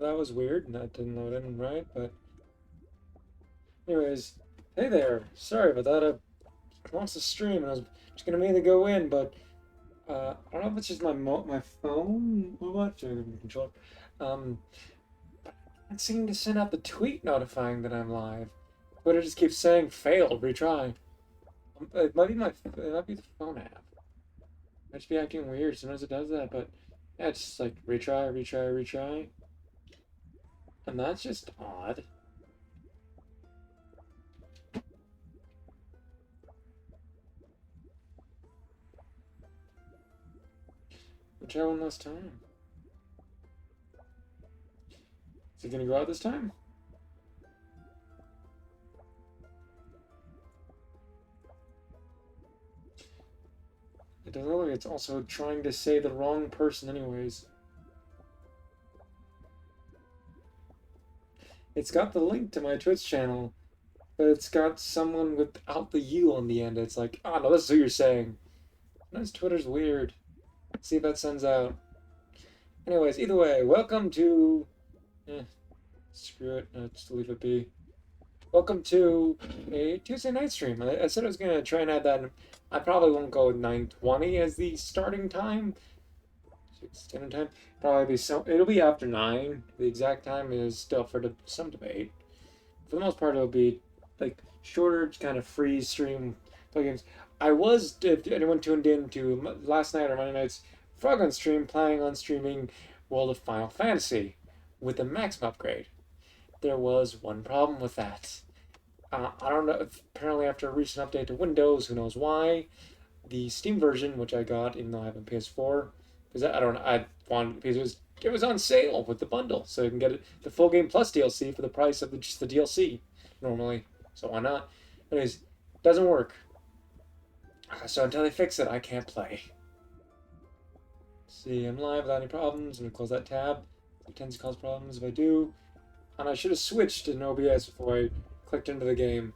that was weird. That didn't load in right, but anyways, hey there. Sorry about that. I launched the stream and I was just gonna mainly go in, but I don't know if it's just my phone or what. Control. Um, I can't seem to send out the tweet notifying that I'm live. Twitter just keeps saying failed. Retry. It might be it might be the phone app. It might just be acting weird. Sometimes it does that, but yeah, it's just like retry, retry, retry, and that's just odd. We'll try one last time. Is it gonna go out this time? It doesn't look like it's also trying to say the wrong person anyways. It's got the link to my Twitch channel, but it's got someone without the U on the end. It's like, oh no, this is who you're saying. Sometimes Twitter's weird. Let's see if that sends out. Anyways, either way, welcome to... screw it. Just leave it be. Welcome to a Tuesday night stream. I said I was going to try and add that. I probably won't go with 9:20 as the starting time. Standard time. Probably be some. It'll be after 9. The exact time is still for some debate. For the most part, it'll be like shorter, kind of free stream play games. I was, if anyone tuned in to last night or Monday night's Frog on stream, planning on streaming World of Final Fantasy with the maximum upgrade. There was one problem with that. I don't know. Apparently, after a recent update to Windows, who knows why, the Steam version, which I got, even though I have a PS4, because I don't know, I wanted because it was on sale with the bundle, so you can get the full game plus DLC for the price of just the DLC normally. So why not? Anyways, doesn't work. So until they fix it, I can't play. See, I'm live without any problems. I'm gonna close that tab. It tends to cause problems if I do. And I should have switched to an OBS before I clicked into the game.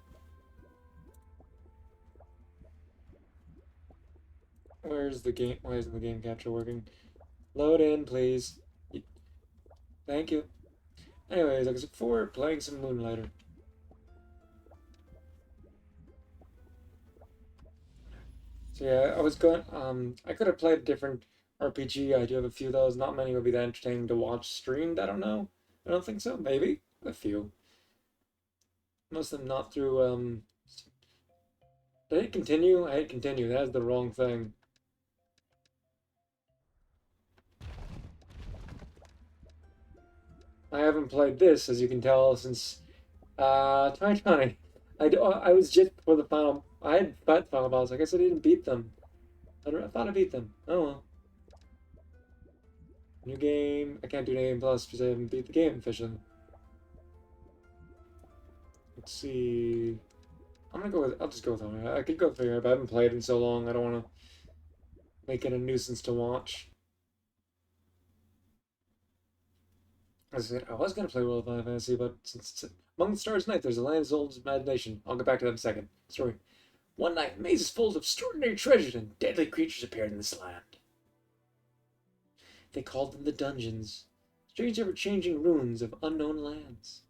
Where's the game? Why isn't the game capture working? Load in, please. Thank you. Anyways, like I said before, playing some Moonlighter. So yeah, I was going. I could have played a different RPG. I do have a few of those. Not many would be that entertaining to watch streamed. I don't know. I don't think so. Maybe a few. Most of them not through. Did I hit continue? I hit continue. That's the wrong thing. I haven't played this, as you can tell, since 2020. I was just before the final. I had fight final boss. I guess I didn't beat them. I thought I beat them. Oh well. New game. I can't do game plus because I haven't beat the game officially. Let's see. I'm gonna go with. I'll just go with Honor. I could go with Figure, but I haven't played in so long. I don't want to make it a nuisance to watch. As I said, I was gonna play World of Final Fantasy, but since it's Among the Stars Night, there's a land's old imagination. I'll get back to that in a second. Story. One night, mazes full of extraordinary treasures and deadly creatures appeared in this land. They called them the dungeons, strange ever-changing ruins of unknown lands.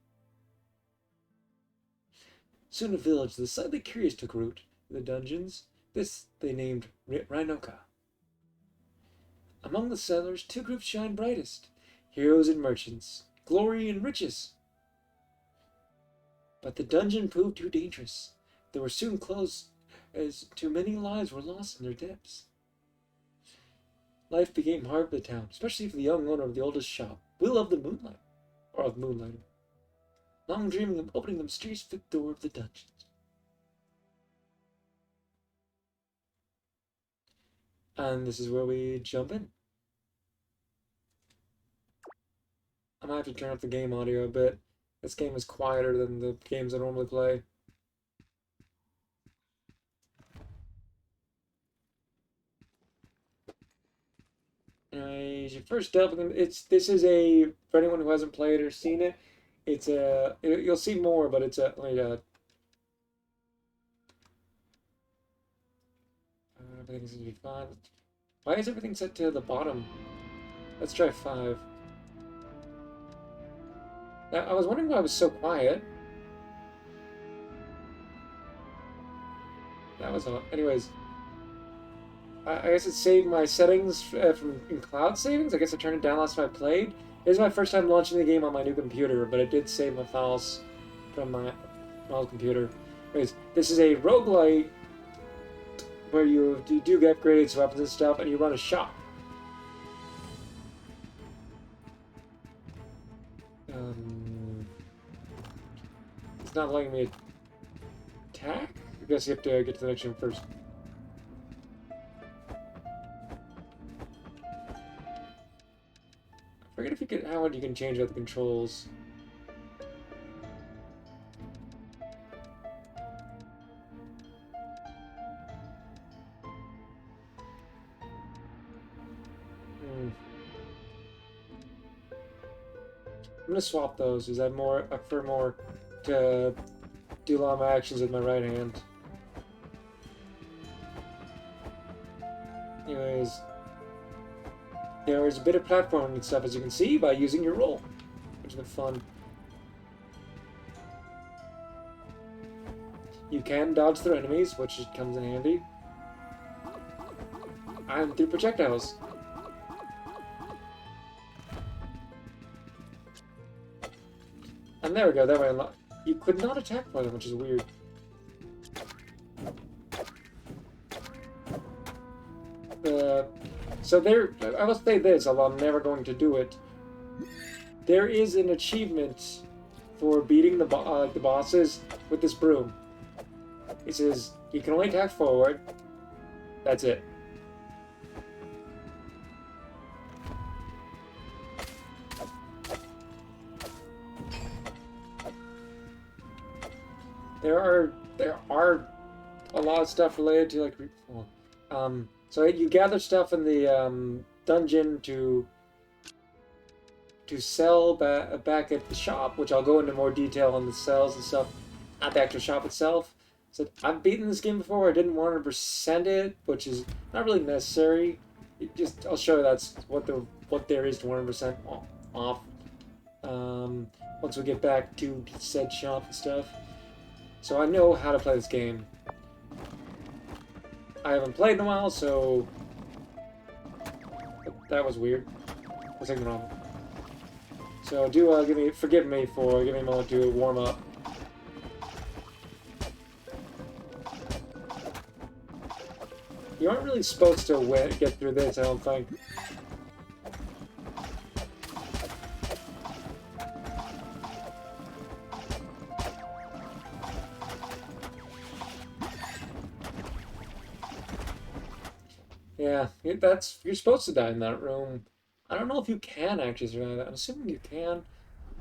Soon a village the slightly curious took root in the dungeons. This they named Rhinoka. Among the settlers, two groups shine brightest: heroes and merchants, glory and riches. But the dungeon proved too dangerous. They were soon closed, as too many lives were lost in their depths. Life became hard for the town, especially for the young owner of the oldest shop, Will of the Moonlight, or of Moonlighter, long dreaming of opening the mysterious fifth door of the dungeons. And this is where we jump in. I might have to turn up the game audio a bit. This game is quieter than the games I normally play. Your first delving. This is a for anyone who hasn't played or seen it. It's a you'll see more, but it's a everything seems to be fine. Why is everything set to the bottom? Let's try 5. I was wondering why I was so quiet. That was odd. Anyways, I guess it saved my settings from in cloud savings. I guess I turned it down last time I played. This is my first time launching the game on my new computer, but it did save my files from my old computer. Anyways, this is a roguelite where you do get upgrades, weapons and stuff, and you run a shop. It's not letting me attack? I guess you have to get to the next room first. I forget if you can how much you can change out the controls. I'm gonna swap those. Is that more? I prefer more to do a lot of my actions with my right hand. Anyways, there's a bit of platforming and stuff, as you can see, by using your roll, which has been fun. You can dodge through enemies, which comes in handy. And through projectiles. And there we go, that way you could not attack for them, which is weird. So there, I will say this, although I'm never going to do it. There is an achievement for beating the bosses with this broom. It says you can only attack forward. That's it. There are a lot of stuff related to so you gather stuff in the dungeon to sell back at the shop, which I'll go into more detail on the sales and stuff at the actual shop itself. So I've beaten this game before. I didn't 100% it, which is not really necessary. I'll show you that's what there is to 100% off. Once we get back to said shop and stuff. So I know how to play this game. I haven't played in a while, so that was weird. I was thinking wrong. So forgive me for giving me a moment to warm up. You aren't really supposed to get through this, I don't think. Yeah, you're supposed to die in that room. I don't know if you can actually survive that. I'm assuming you can,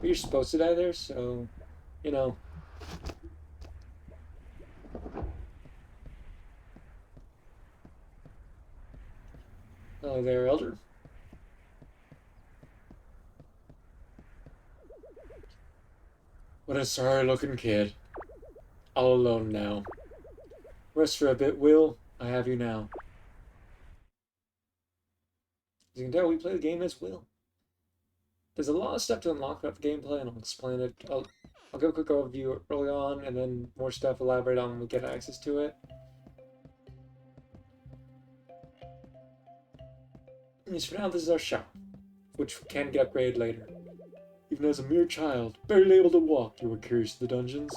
but you're supposed to die there, so, you know. Hello there, Elder. What a sorry-looking kid. All alone now. Rest for a bit, Will. I have you now. As you can tell, we play the game as Will. There's a lot of stuff to unlock about the gameplay, and I'll explain it. I'll give a quick overview early on, and then more stuff elaborate on when we get access to it. At for now, this is our shop, which can get upgraded later. Even as a mere child, barely able to walk, you were curious to the dungeons.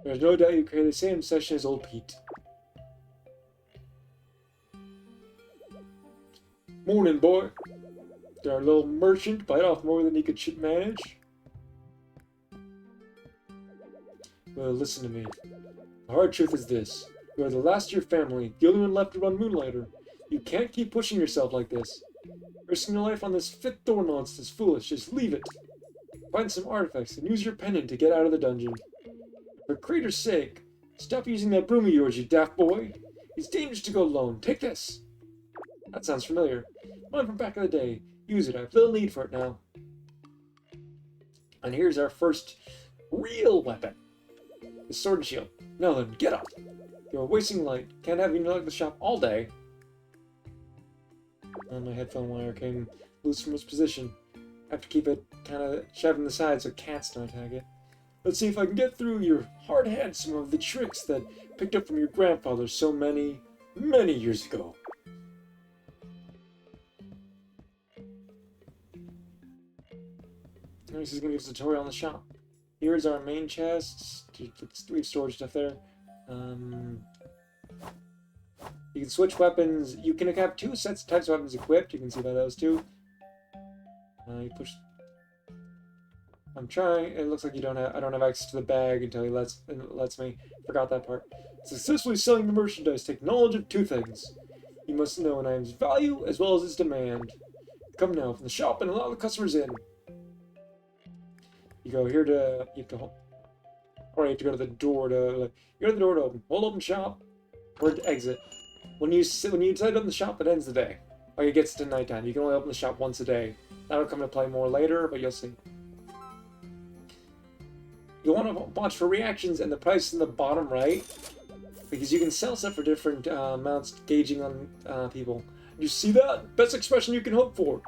There's no doubt you created the same obsession as old Pete. Morning, boy. Did our little merchant bite off more than he could manage? Well, listen to me. The hard truth is this. You are the last of your family, the only one left to run Moonlighter. You can't keep pushing yourself like this. Risking your life on this fifth door nonsense is foolish. Just leave it. Find some artifacts and use your pendant to get out of the dungeon. For Crater's sake, stop using that broom of yours, you daft boy. It's dangerous to go alone. Take this. That sounds familiar. Mine from back in the day. Use it. I have little need for it now. And here's our first real weapon. The sword and shield. Now then, get up. You're wasting light. Can't have you neglect the shop all day. My headphone wire came loose from its position. I have to keep it kind of shoved in the side so cats don't attack it. Let's see if I can get through your hard head some of the tricks that picked up from your grandfather so many, many years ago. This is going to give us a tutorial on the shop. Here's our main chest. We've stored stuff there. You can switch weapons. You can have two types of weapons equipped. You can see by those two. You push. I'm trying. It looks like you don't have. I don't have access to the bag until he lets me. Forgot that part. Successfully selling the merchandise take knowledge of two things. You must know an item's value as well as its demand. Come now from the shop and allow the customers in. You go here to. You have to. Or you have to go to the door to. You go to the door to open. Hold open shop. Or to exit. When you decide to open the shop, it ends the day. Or it gets to nighttime. You can only open the shop once a day. That'll come into play more later, but you'll see. You want to watch for reactions and the price in the bottom right, because you can sell stuff for different amounts, gauging on people. You see that? Best expression you can hope for.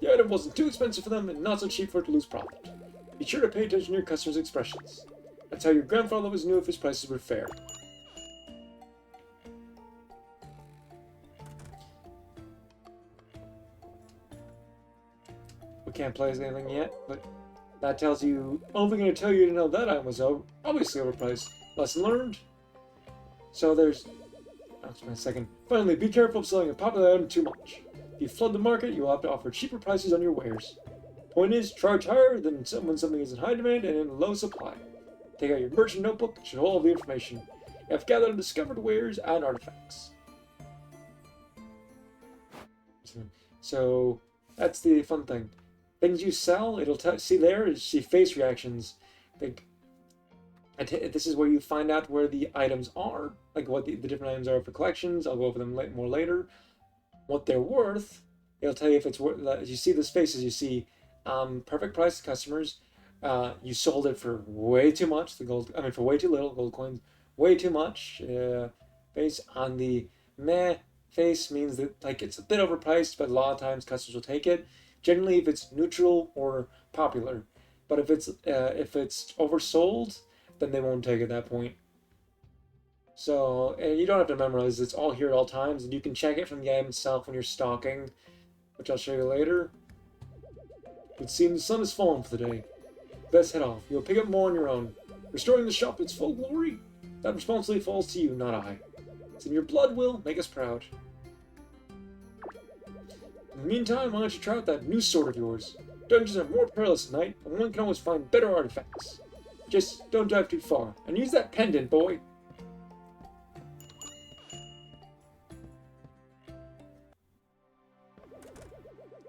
The item wasn't too expensive for them and not so cheap for it to lose profit. Be sure to pay attention to your customers' expressions. That's how your grandfather always knew if his prices were fair. We can't play as anything yet, but that tells you, only going to tell you to know that item was obviously overpriced. Lesson learned. So there's, a second. Finally, be careful of selling a popular item too much. If you flood the market, you will have to offer cheaper prices on your wares. Point is, charge higher than when something is in high demand and in low supply. Take out your merchant notebook, it should hold all the information. You have gathered and discovered wares and artifacts. So that's the fun thing. Things you sell, it'll see there is see face reactions. This is where you find out where the items are, like what the different items are for collections. I'll go over them more later. What they're worth, it'll tell you if it's worth. As you see the faces, you see perfect price to customers. You sold it for way too much. For way too little. Gold coins, way too much. Based on the meh face means that it's a bit overpriced, but a lot of times customers will take it. Generally, if it's neutral or popular, but if it's oversold, then they won't take it at that point. So, and you don't have to memorize. It's all here at all times, and you can check it from the item itself when you're stocking, which I'll show you later. It seems the sun has fallen for the day. Best head off. You'll pick up more on your own. Restoring the shop its full glory, that responsibility falls to you, not I. It's in your blood, Will. Make us proud. In the meantime, why don't you try out that new sword of yours? Dungeons are more perilous at night, and one can always find better artifacts. Just don't dive too far, and use that pendant, boy!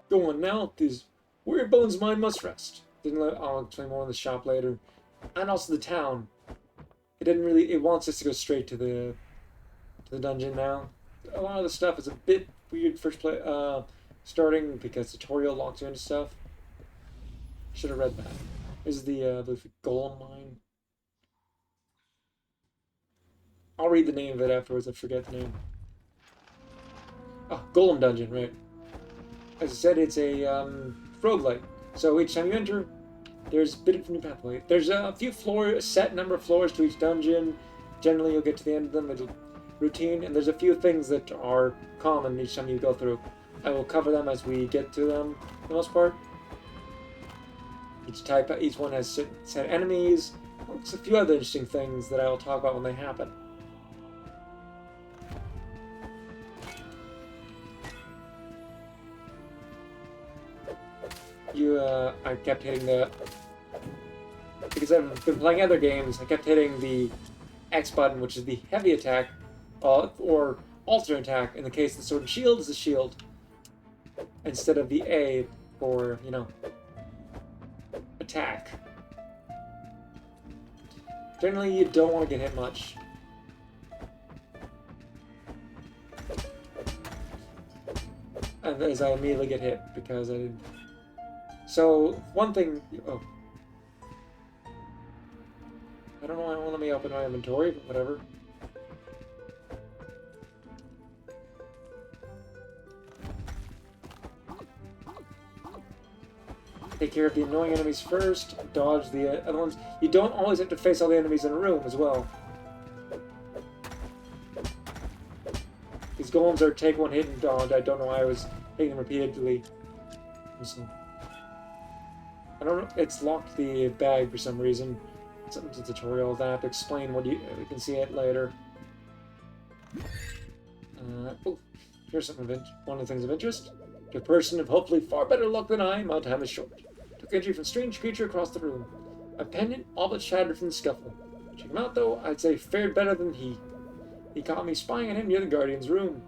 Go on now, these weird bones of mine must rest. I'll explain more in the shop later. And also the town. It wants us to go straight to the dungeon now. A lot of the stuff is a bit weird first starting because the tutorial locks you into stuff. Should have read that. This is the golem mine. I'll read the name of it afterwards. I forget the name. Oh, golem dungeon, right? As I said, it's a roguelike. So each time you enter, there's a bit of a new pathway. There's a set number of floors to each dungeon. Generally, you'll get to the end of them. It'll routine, and there's a few things that are common each time you go through. I will cover them as we get to them, for the most part. Each one has set enemies. There's a few other interesting things that I will talk about when they happen. I kept hitting because I've been playing other games, I kept hitting the X button, which is the heavy attack, or alternate attack. In the case of the sword and shield, is the shield, instead of the A for, attack. Generally, you don't want to get hit much. And as I immediately get hit, because I didn't... So, one thing... Oh. I don't know why it won't let me open my inventory, but whatever. Take care of the annoying enemies first, dodge the other ones. You don't always have to face all the enemies in a room as well. These golems are take one hit and dodge. I don't know why I was hitting them repeatedly. I don't know. It's locked the bag for some reason. Something's a tutorial. Then I have to explain what you can see it later. Oh, here's something one of the things of interest. To a person of hopefully far better luck than I, my time is short. Took entry from a strange creature across the room. A pendant all but shattered from the scuffle. Check him out though, I'd say fared better than he. He caught me spying on him near the Guardian's room.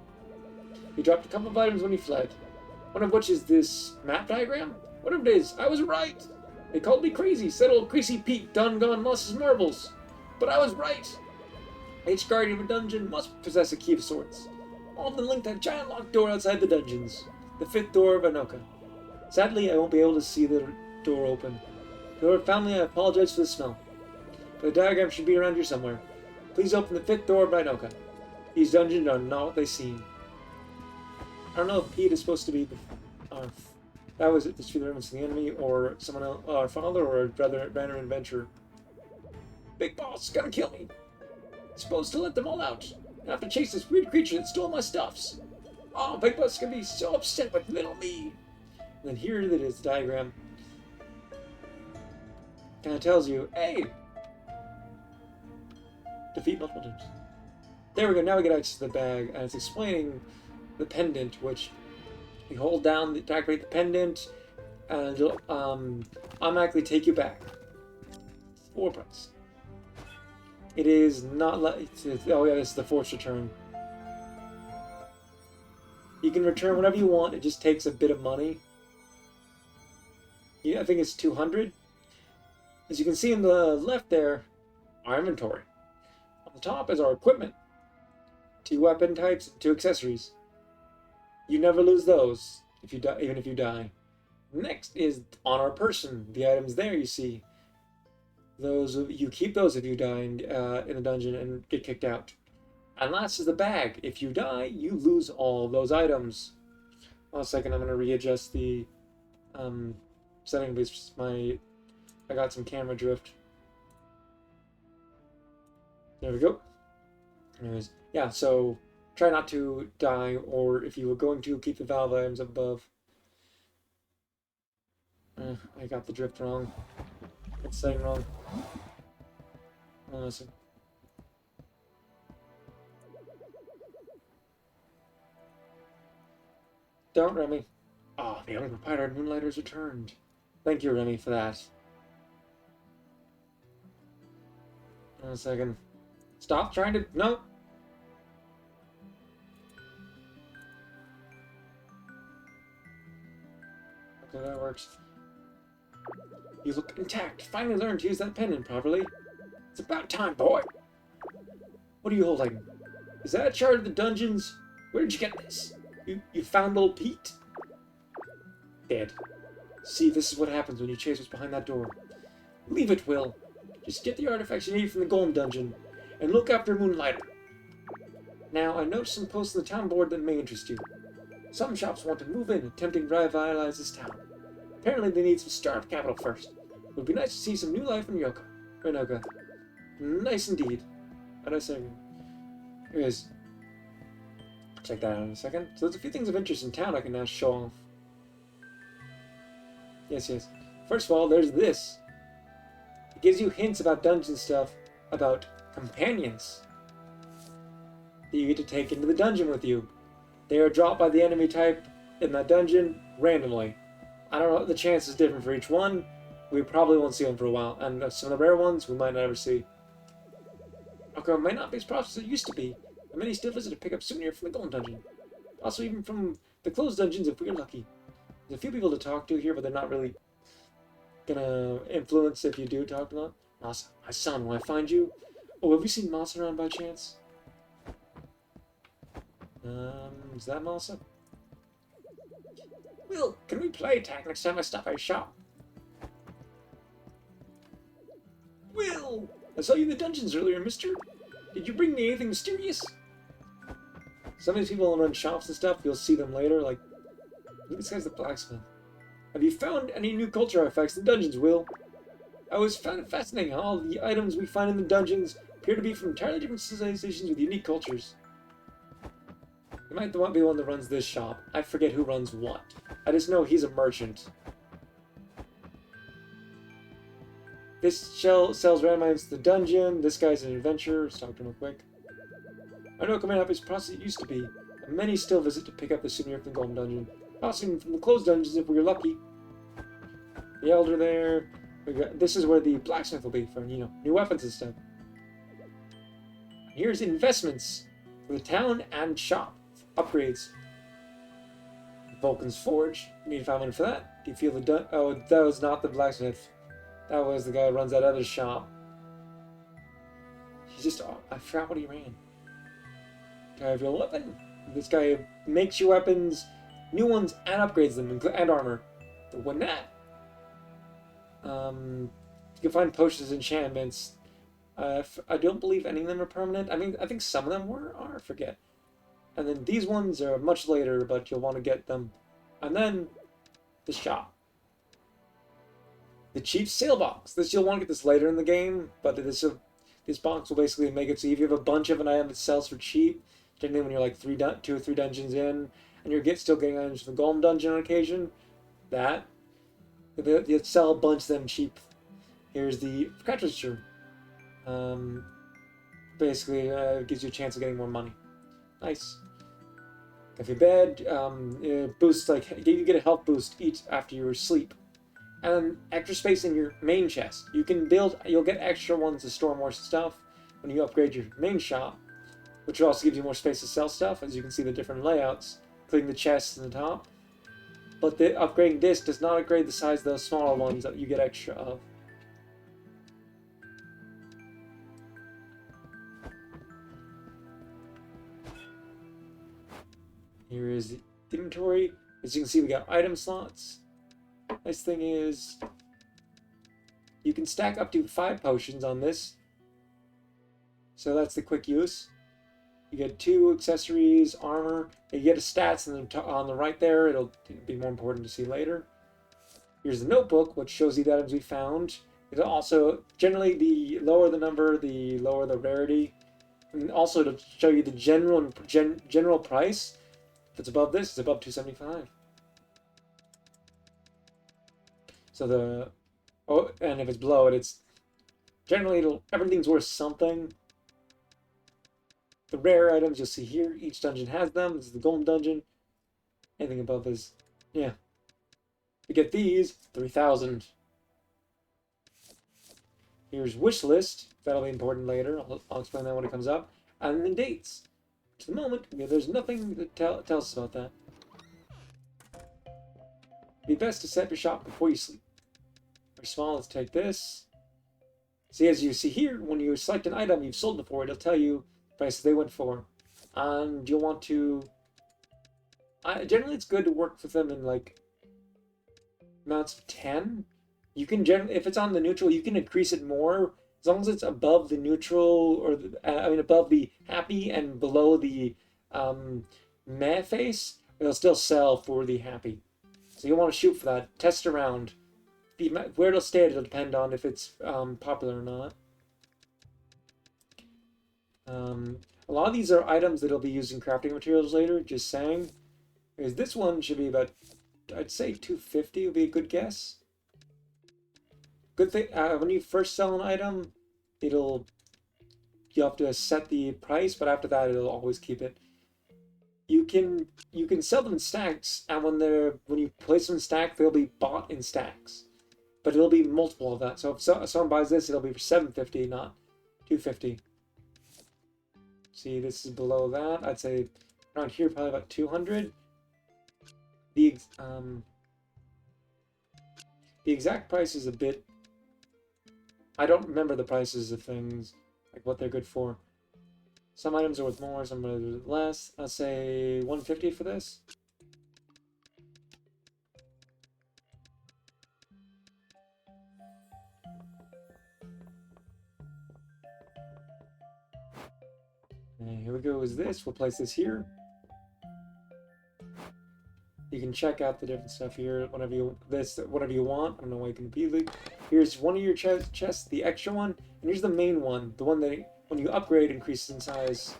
He dropped a couple of items when he fled. One of which is this map diagram? Whatever it is, I was right! They called me crazy, said old Greasy Pete done gone lost his marbles. But I was right! Each guardian of a dungeon must possess a key of sorts. All of them linked to a giant locked door outside the dungeons. The 5th door of Anoka. Sadly, I won't be able to see the door open. To our family, I apologize for the smell. But the diagram should be around here somewhere. Please open the 5th door of Anoka. These dungeons are not what they seem. I don't know if Pete is supposed to be that was it, this the reference to the enemy, or someone else, our father, or a random adventurer. Big boss, gonna kill me. Supposed to let them all out. I have to chase this weird creature that stole my stuffs. Oh, Big boss is gonna be so upset with little me. And then here it is, the diagram. Kind of tells you, hey, defeat multiple times. There we go. Now we get access to the bag, and it's explaining the pendant, which you hold down to activate the pendant, and it'll automatically take you back. 4 price. It is not like oh yeah, this is the forced return. You can return whatever you want. It just takes a bit of money. Yeah, I think it's 200. As you can see in the left there, our inventory. On the top is our equipment. 2 weapon types, 2 accessories. You never lose those if you die, even if you die. Next is on our person. The items there you see. Those you keep those if you die in the dungeon and get kicked out. And last is the bag. If you die, you lose all those items. One second, I'm going to readjust the setting because I got some camera drift. There we go. Anyways, yeah, so try not to die, or if you were going to, keep the valve items above. I got the drift wrong. It's saying wrong. Listen. Don't, Remy. Ah, the only proprietor of Moonlighter has returned. Thank you, Remy, for that. One second. Stop trying to... No! Okay, that works. You look intact. Finally learned to use that pendant properly. It's about time, boy! What are you holding? Is that a chart of the dungeons? Where did you get this? You found old Pete? Dead. See, this is what happens when you chase what's behind that door. Leave it, Will. Just get the artifacts you need from the Golem Dungeon, and look after Moonlighter. Now, I noticed some posts on the town board that may interest you. Some shops want to move in, attempting to revitalize this town. Apparently they need some startup capital first. It would be nice to see some new life in Renoka. Nice indeed. What did I say? Anyways, check that out in a second. So there's a few things of interest in town I can now show off. Yes. First of all, there's this. It gives you hints about dungeon stuff, about companions that you get to take into the dungeon with you. They are dropped by the enemy type in that dungeon randomly. I don't know, the chance is different for each one. We probably won't see them for a while, and some of the rare ones we might never see. Okay, it might not be as prosperous as it used to be, and many still visit to pick up souvenir from the Golem Dungeon. Also, even from the closed dungeons if we're lucky. There's a few people to talk to here, but they're not really gonna influence if you do talk to them. Masa, my son, when I find you... Oh, have you seen Masa around by chance? Is that Masa? Will, can we play tag next time I stop at your shop? Will! I saw you in the dungeons earlier, mister. Did you bring me anything mysterious? Some of these people run shops and stuff, you'll see them later, like... This guy's the blacksmith. Have you found any new culture artifacts in dungeons, Will? I always found it fascinating how all the items we find in the dungeons appear to be from entirely different civilizations with unique cultures. You might be the one that runs this shop. I forget who runs what. I just know he's a merchant. This shell sells random items to the dungeon. This guy's an adventurer. Let's talk to him real quick. I know coming up is process it used to be, and many still visit to pick up the souvenir from the Golden Dungeon. Possibly from the closed dungeons if we're lucky. The Elder there. This is where the blacksmith will be for, new weapons and stuff. Here's investments for the town and shop. Upgrades. Vulcan's Forge. You need 500 for that. Do you feel the oh, that was not the blacksmith. That was the guy who runs that other shop. He's just... I forgot what he ran. Guy of your weapon. This guy makes you weapons, new ones, and upgrades them, and armor. The one that. You can find potions and enchantments. I don't believe any of them are permanent. I mean, I think some of them are. I forget. And then these ones are much later, but you'll want to get them. And then the shop. The cheap sale box. You'll want to get this later in the game, but this box will basically make it so if you have a bunch of an item that sells for cheap, generally when you're like 2 or 3 dungeons in, and you're still getting items from the Golden Dungeon on occasion, you sell a bunch of them cheap. Here's the cartridge room. Basically, it gives you a chance of getting more money. Nice. If your bed, it boosts you get a health boost each after your sleep, and extra space in your main chest. You'll get extra ones to store more stuff when you upgrade your main shop, which also gives you more space to sell stuff, as you can see the different layouts, including the chests in the top. But upgrading this does not upgrade the size of those smaller ones that you get extra of. Here is the inventory. As you can see, we got item slots. Nice thing is, you can stack up to 5 potions on this. So that's the quick use. You get 2 accessories, armor. You get a stats on the right there. It'll be more important to see later. Here's the notebook, which shows you the items we found. It also, generally, the lower the number, the lower the rarity. And also to show you the general price. If it's above this, it's above 275. So and if it's below it, it's generally everything's worth something. The rare items you'll see here, each dungeon has them. This is the Golden Dungeon. Anything above this, yeah. To get these, 3,000. Here's wish list. That'll be important later. I'll explain that when it comes up. And then dates. To the moment, there's nothing that tells us about that. It'd be best to set up your shop before you sleep. Very small, let's take this. See, as you see here, when you select an item you've sold before, it'll tell you the prices they went for. And you'll want to... generally, it's good to work with them in, amounts of 10. You can generally, if it's on the neutral, you can increase it more. As long as it's above the neutral, or above the happy and below the meh face, it'll still sell for the happy. So you'll want to shoot for that. Test around. Where it'll stay, it'll depend on if it's popular or not. A lot of these are items that'll be using crafting materials later, just saying. Because this one should be about, I'd say 250 would be a good guess. Good thing, when you first sell an item, you'll have to set the price, but after that, it'll always keep it. You can sell them in stacks, and when you place them in stack, they'll be bought in stacks. But it'll be multiple of that. So if someone buys this, it'll be for 750, not 250. See, this is below that. I'd say around here, probably about 200. The exact price is a bit... I don't remember the prices of things, like what they're good for. Some items are worth more, some are worth less. I'll say 150 for this. And here we go, is this. We'll place this here. You can check out the different stuff here whenever you want. I don't know why you can be like. Here's one of your chests, the extra one, and here's the main one, the one that when you upgrade increases in size.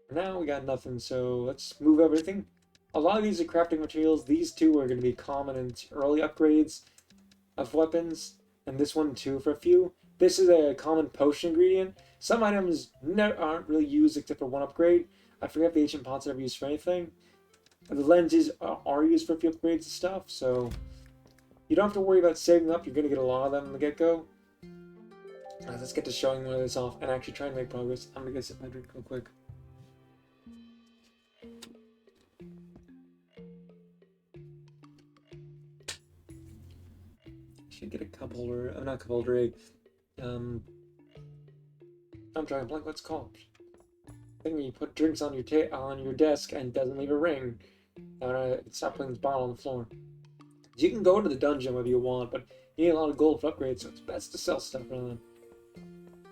For now we got nothing, so let's move everything. A lot of these are crafting materials. These two are going to be common in early upgrades of weapons, and this one too for a few. This is a common potion ingredient. Some items aren't really used except for one upgrade. I forget if the ancient pots are ever used for anything. The lenses are used for a few upgrades and stuff, so you don't have to worry about saving up. You're going to get a lot of them in the get-go. Let's get to showing one of this off and actually try and make progress. I'm going to go sip my drink real quick. Should get a cup holder, not cup holder, I'm drawing a blank. What's it called? Thing where you put drinks on your desk and doesn't leave a ring. Stop putting this bottle on the floor. You can go to the dungeon whether you want, but you need a lot of gold for upgrades, so it's best to sell stuff rather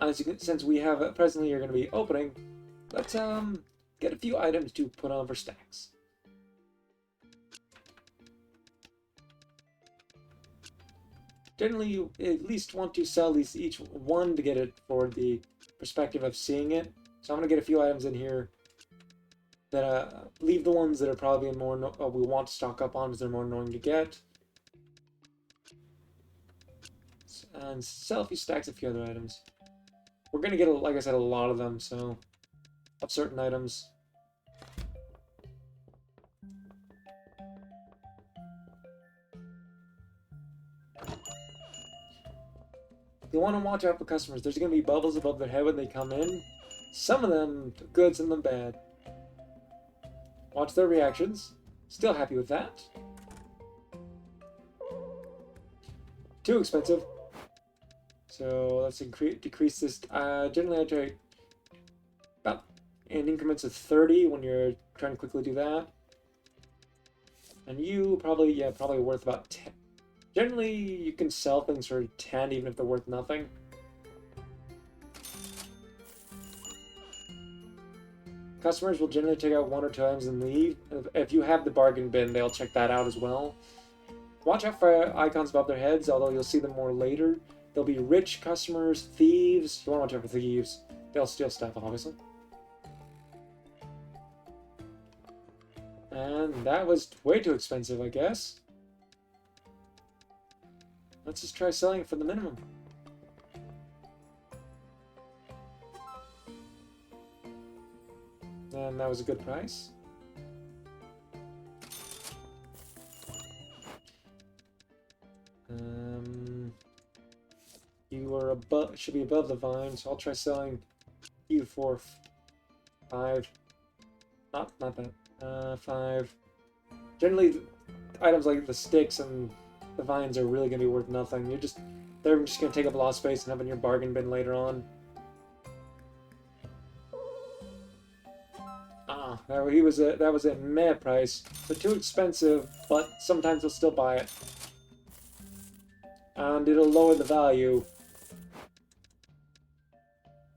than. Since we have presently you're going to be opening, let's get a few items to put on for stacks. Generally, you at least want to sell these each one to get it for the perspective of seeing it. So I'm going to get a few items in here that leave the ones that are probably more we want to stock up on because they're more annoying to get. And sell a few stacks of a few other items. We're going to get, like I said, a lot of them, so of certain items. You want to watch out for customers. There's going to be bubbles above their head when they come in. Some of them good, some of them bad. Watch their reactions. Still happy with that. Too expensive. So let's decrease this. Generally, I try about in increments of 30 when you're trying to quickly do that. And you probably worth about 10. Generally, you can sell things for 10 even if they're worth nothing. Customers will generally check out 1 or 2 items and leave. If you have the bargain bin, they'll check that out as well. Watch out for icons above their heads, although you'll see them more later. There'll be rich customers, thieves. You want to watch out for thieves. They'll steal stuff, obviously. And that was way too expensive, I guess. Let's just try selling it for the minimum. And that was a good price. You are should be above the vine, so I'll try selling you for 5. Not that. 5. Generally, items like the sticks and the vines are really gonna be worth nothing. They're just gonna take up a lot of space and have in your bargain bin later on. That was a meh price. They're too expensive, but sometimes they'll still buy it. And it'll lower the value.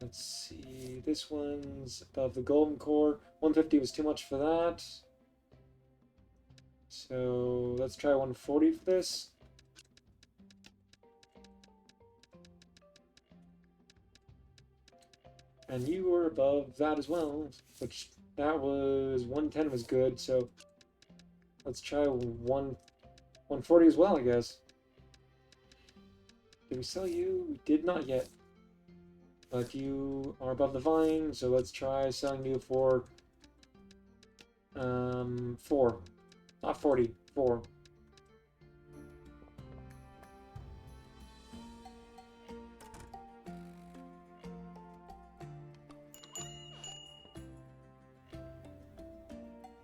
Let's see, this one's above the golden core. 150 was too much for that. So let's try 140 for this. And you were above that as well, which that was 110 was good, so let's try 140 as well, I guess. Did we sell you? We did not yet. But you are above the vine, so let's try selling you for 4. Not 40, 4.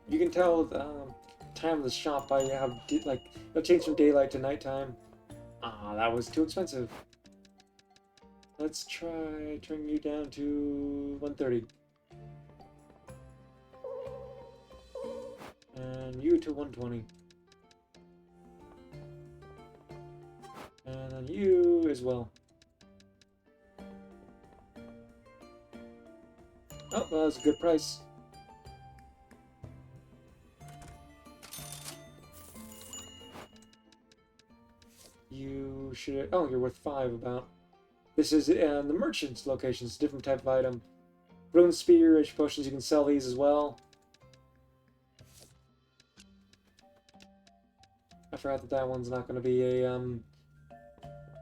You can tell the time of the shop by how it'll change from daylight to nighttime. Ah, that was too expensive. Let's try turning you down to 130. And you to 120. And then you as well. Oh, well, that was a good price. You should... Oh, you're worth 5 about. This is the merchant's locations, different type of item. Rune Spear, Rich Potions, you can sell these as well. I forgot that that one's not going to be a...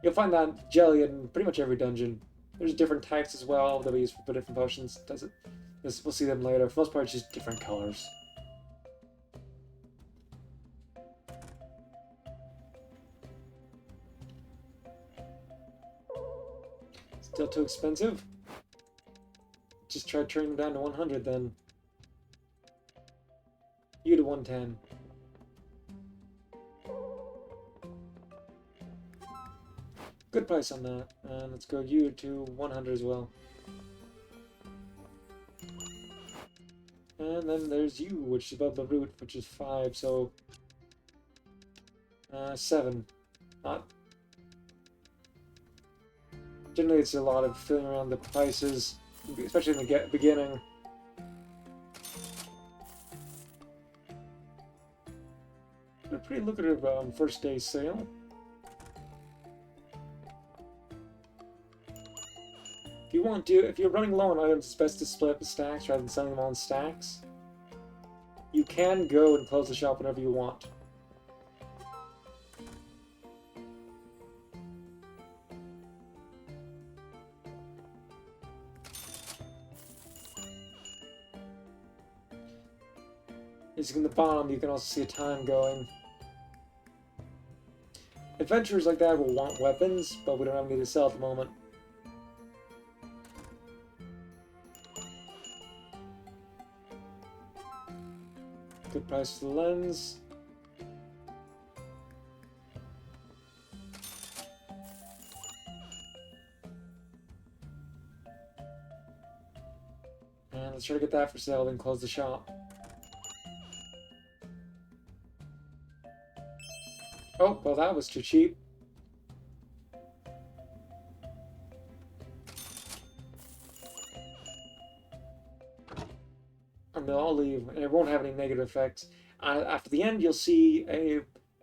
You'll find that jelly in pretty much every dungeon. There's different types as well that we use for different potions. Does it? We'll see them later. For the most part, it's just different colors. Still too expensive? Just try turning them down to 100 then. You to 110. Good price on that. And let's go you to 100 as well. And then there's you, which is above the root, which is 5, so... 7. Not... Generally, it's a lot of filling around the prices, especially in the beginning. A pretty lucrative first day sale. If you're running low on items, it's best to split up the stacks rather than selling them all in stacks. You can go and close the shop whenever you want. As in the bottom, you can also see a time going. Adventurers like that will want weapons, but we don't have any to sell at the moment. Good price for the lens. And let's try to get that for sale, then close the shop. Oh, well that was too cheap. And they'll all leave, and it won't have any negative effects. After the end, you'll see a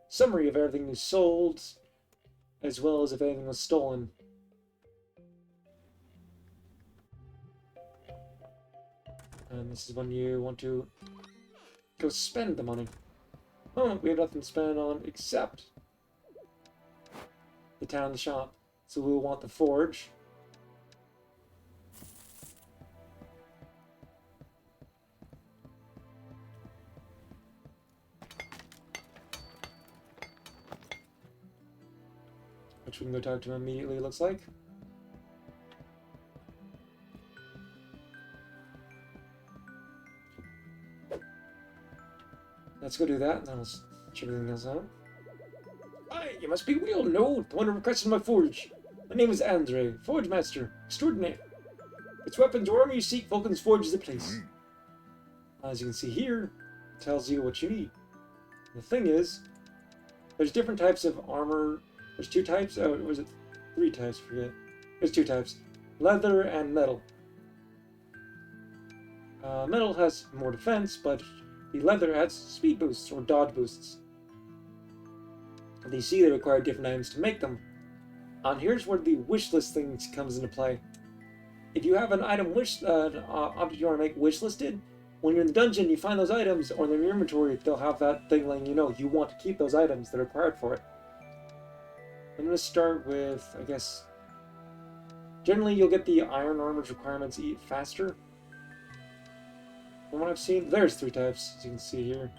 summary of everything you sold, as well as if anything was stolen. And this is when you want to go spend the money. Oh, we have nothing to spend on except the town, the shop. So we'll want the forge. Which we can go talk to him immediately, it looks like. Let's go do that, and then we'll check everything else out. Hi, you must be Will, no, the one who requested my forge. My name is Andre, Forge Master, extraordinaire. It's weapons or armor you seek, Vulcan's Forge is the place. As you can see here, it tells you what you need. The thing is, there's different types of armor. There's 2 types, or was it 3 types, I forget. There's 2 types, leather and metal. Metal has more defense, but the leather adds speed boosts, or dodge boosts. And you see they require different items to make them. And here's where the wish list thing comes into play. If you have an item object you want to make wish listed, when you're in the dungeon, you find those items, or in your inventory, they'll have that thing letting you know you want to keep those items that are required for it. I'm going to start with, I guess, generally you'll get the iron armor's requirements faster. From what I've seen, there's 3 types, as you can see here.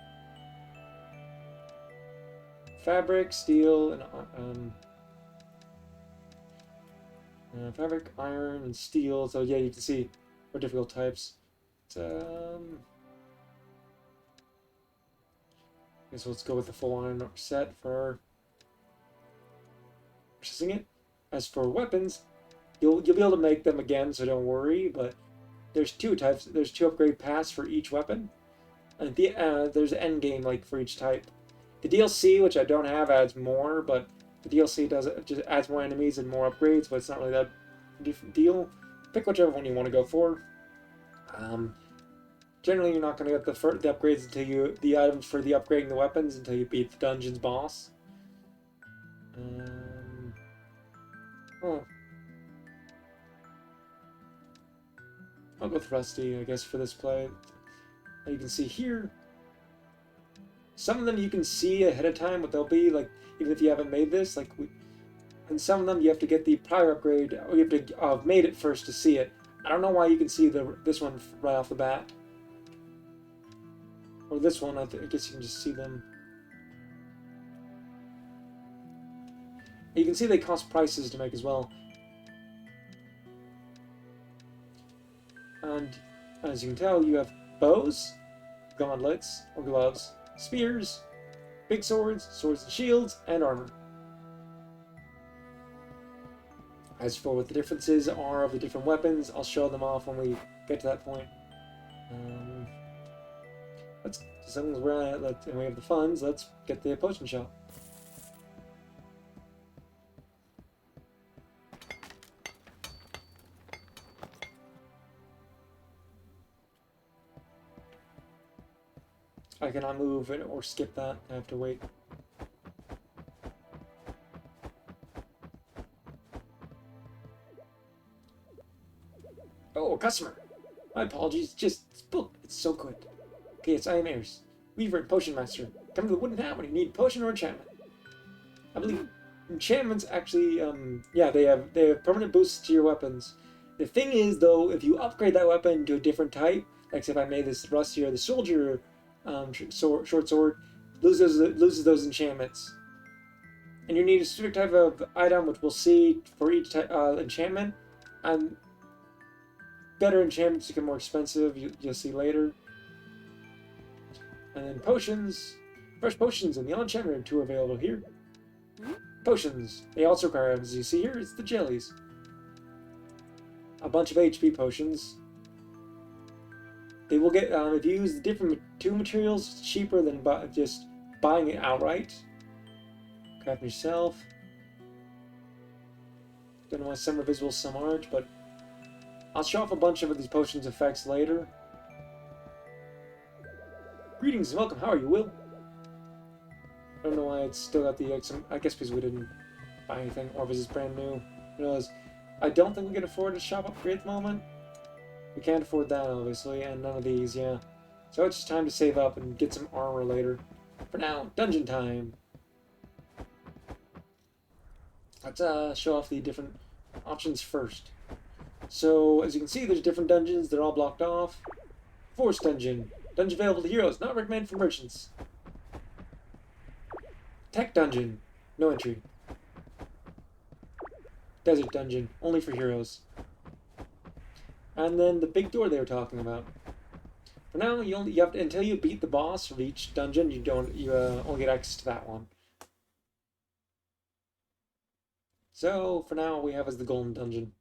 Fabric, steel, and fabric, iron, and steel. So yeah, you can see what difficult types. I guess let's go with the full iron set for processing it. As for weapons, you'll be able to make them again, so don't worry. But there's 2 types. There's 2 upgrade paths for each weapon, and there's an end game like for each type. The DLC, which I don't have, adds more, but the DLC just adds more enemies and more upgrades, but it's not really that different deal. Pick whichever one you want to go for. Generally, you're not going to get the upgrades until the items for the upgrading the weapons until you beat the dungeon's boss. Oh, I'll go with Rusty, I guess, for this play. And you can see here, some of them you can see ahead of time what they'll be, like, even if you haven't made this, like, and some of them you have to get the prior upgrade, or you have to have made it first to see it. I don't know why you can see this one right off the bat. Or this one, I guess you can just see them. You can see they cost prices to make as well. And as you can tell, you have bows, gauntlets, or gloves, spears, big swords, swords and shields, and armor. As for what the differences are of the different weapons, I'll show them off when we get to that point. As long as we're at it, and we have the funds, let's get the potion shop. I cannot move it or skip that. I have to wait. Oh, customer! My apologies, just this book. It's so good. Okay, yes, I am Ayers, Weaver and Potion Master. Come to the Wooden Hat when you need potion or enchantment. I believe enchantments actually, yeah, they have permanent boosts to your weapons. The thing is, though, if you upgrade that weapon to a different type, like say if I made this Rusty or the Soldier short sword, loses those enchantments. And you need a specific type of item, which we'll see for each type, enchantment. And better enchantments become more expensive. You'll see later. And then potions. Fresh potions in the enchantment room 2 available here. Potions. They also require, as you see here, it's the jellies. A bunch of HP potions. They will get, if you use the different 2 materials, it's cheaper than just buying it outright. Craft yourself. Don't know why some are visible, some aren't, but I'll show off a bunch of these potions effects later. Greetings and welcome. How are you, Will? I don't know why it's still got the X. I guess because we didn't buy anything, or because it's brand new. Who knows? I don't think we can afford a shop upgrade at the moment. We can't afford that, obviously, and none of these, yeah. So it's just time to save up and get some armor later. For now, dungeon time. Let's show off the different options first. So, as you can see, there's different dungeons. They're all blocked off. Forest Dungeon. Dungeon available to heroes. Not recommended for merchants. Tech Dungeon. No entry. Desert Dungeon. Only for heroes. And then the big door they were talking about. For now, you have to, until you beat the boss of each dungeon, you only get access to that one. So, for now, we have as the Golden Dungeon.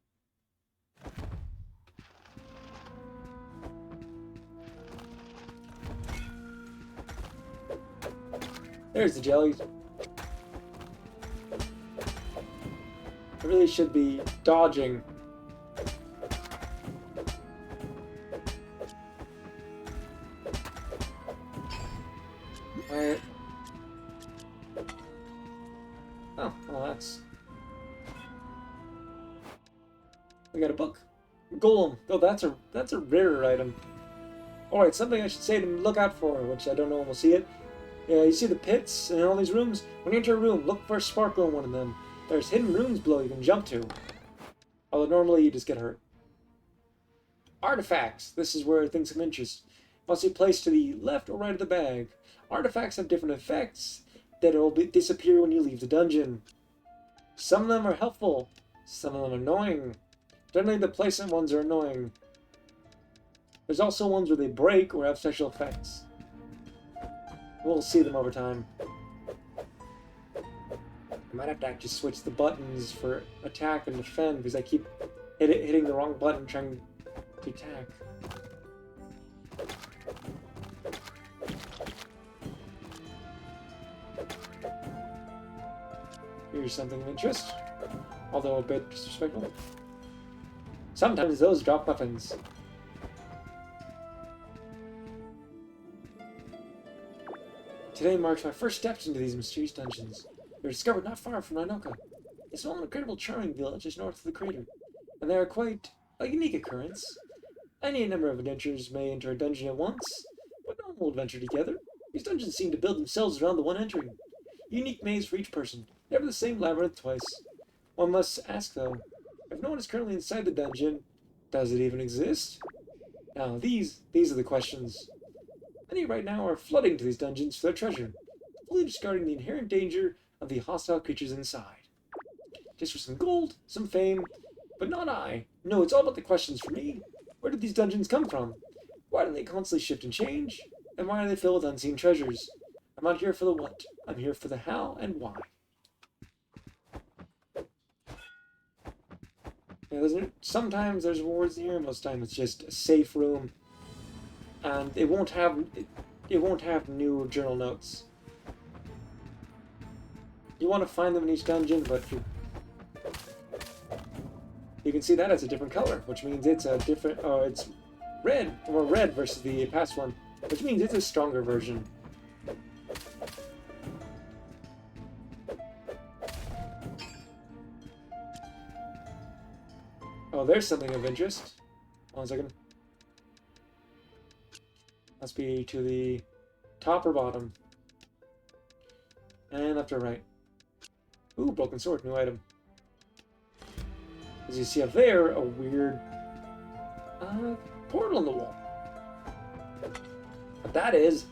There's the jellies. I really should be dodging. Alright. Oh, well that's... We got a book. Golem. Oh, that's a rarer item. Alright, something I should say to look out for, which I don't know when we'll see it. Yeah, you see the pits and all these rooms? When you enter a room, look for a sparkle in one of them. There's hidden rooms below you can jump to. Although normally you just get hurt. Artifacts. This is where things of interest must be placed to the left or right of the bag. Artifacts have different effects that will disappear when you leave the dungeon. Some of them are helpful, some of them are annoying. Generally the placement ones are annoying. There's also ones where they break or have special effects. We'll see them over time. I might have to actually switch the buttons for attack and defend because I keep hitting the wrong button trying to attack. Here's something of interest, although a bit disrespectful. Sometimes those drop weapons. Today marks my first steps into these mysterious dungeons. They were discovered not far from Rhinoka. It's an incredible charming village just north of the crater, and they are quite a unique occurrence. Any number of adventurers may enter a dungeon at once, but no one will adventure together. These dungeons seem to build themselves around the one entering. Unique maze for each person, never the same labyrinth twice. One must ask, though, if no one is currently inside the dungeon, does it even exist? Now, these are the questions. Many right now are flooding to these dungeons for their treasure, fully discarding the inherent danger of the hostile creatures inside. Just for some gold, some fame, but not I. No, it's all about the questions for me. Where did these dungeons come from? Why do they constantly shift and change? And why are they filled with unseen treasures? I'm not here for the what. I'm here for the how and why. Yeah, sometimes there's rewards here, most time it's just a safe room. And it won't have new journal notes. You want to find them in each dungeon, but you can see that it's a different color, which means it's a different, it's red, or red versus the past one, which means it's a stronger version. Oh, there's something of interest. 1 second. Must be to the top or bottom. And left or right. Ooh, broken sword, new item. As you see up there, a weird portal in the wall. What that is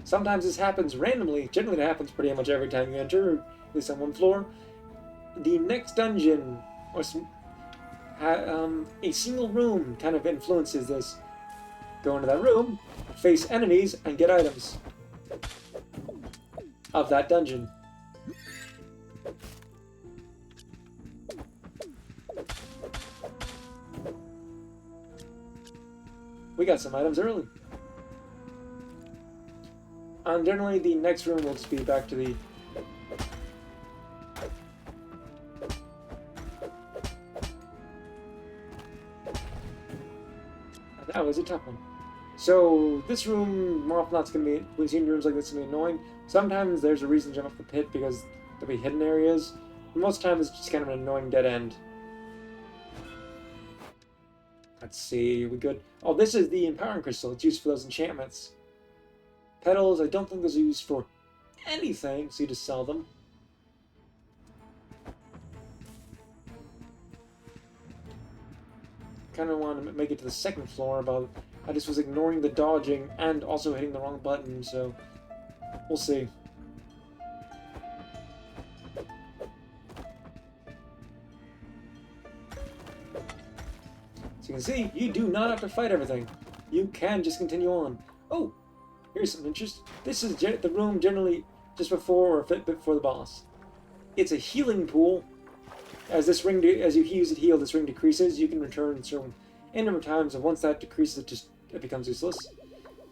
sometimes this happens randomly. Generally, it happens pretty much every time you enter, at least on one floor. The next dungeon, or a single room, kind of influences this. Go into that room, face enemies, and get items of that dungeon. We got some items early. And generally the next room will just be back to the... That was a tough one. So this room, more often that's going to be... We've seen rooms like this going to be annoying. Sometimes there's a reason to jump off the pit because there'll be hidden areas. But most times it's just kind of an annoying dead end. Let's see, we good. Oh, this is the empowering crystal. It's used for those enchantments. Petals, I don't think those are used for anything, so you just sell them. Kind of want to make it to the second floor, but I just was ignoring the dodging and also hitting the wrong button, so we'll see. You can see, you do not have to fight everything. You can just continue on. Oh, here's some interest. This is the room generally just before or a bit before the boss. It's a healing pool. As you use it heal, this ring decreases. You can return certain number of times, and once that decreases, it becomes useless.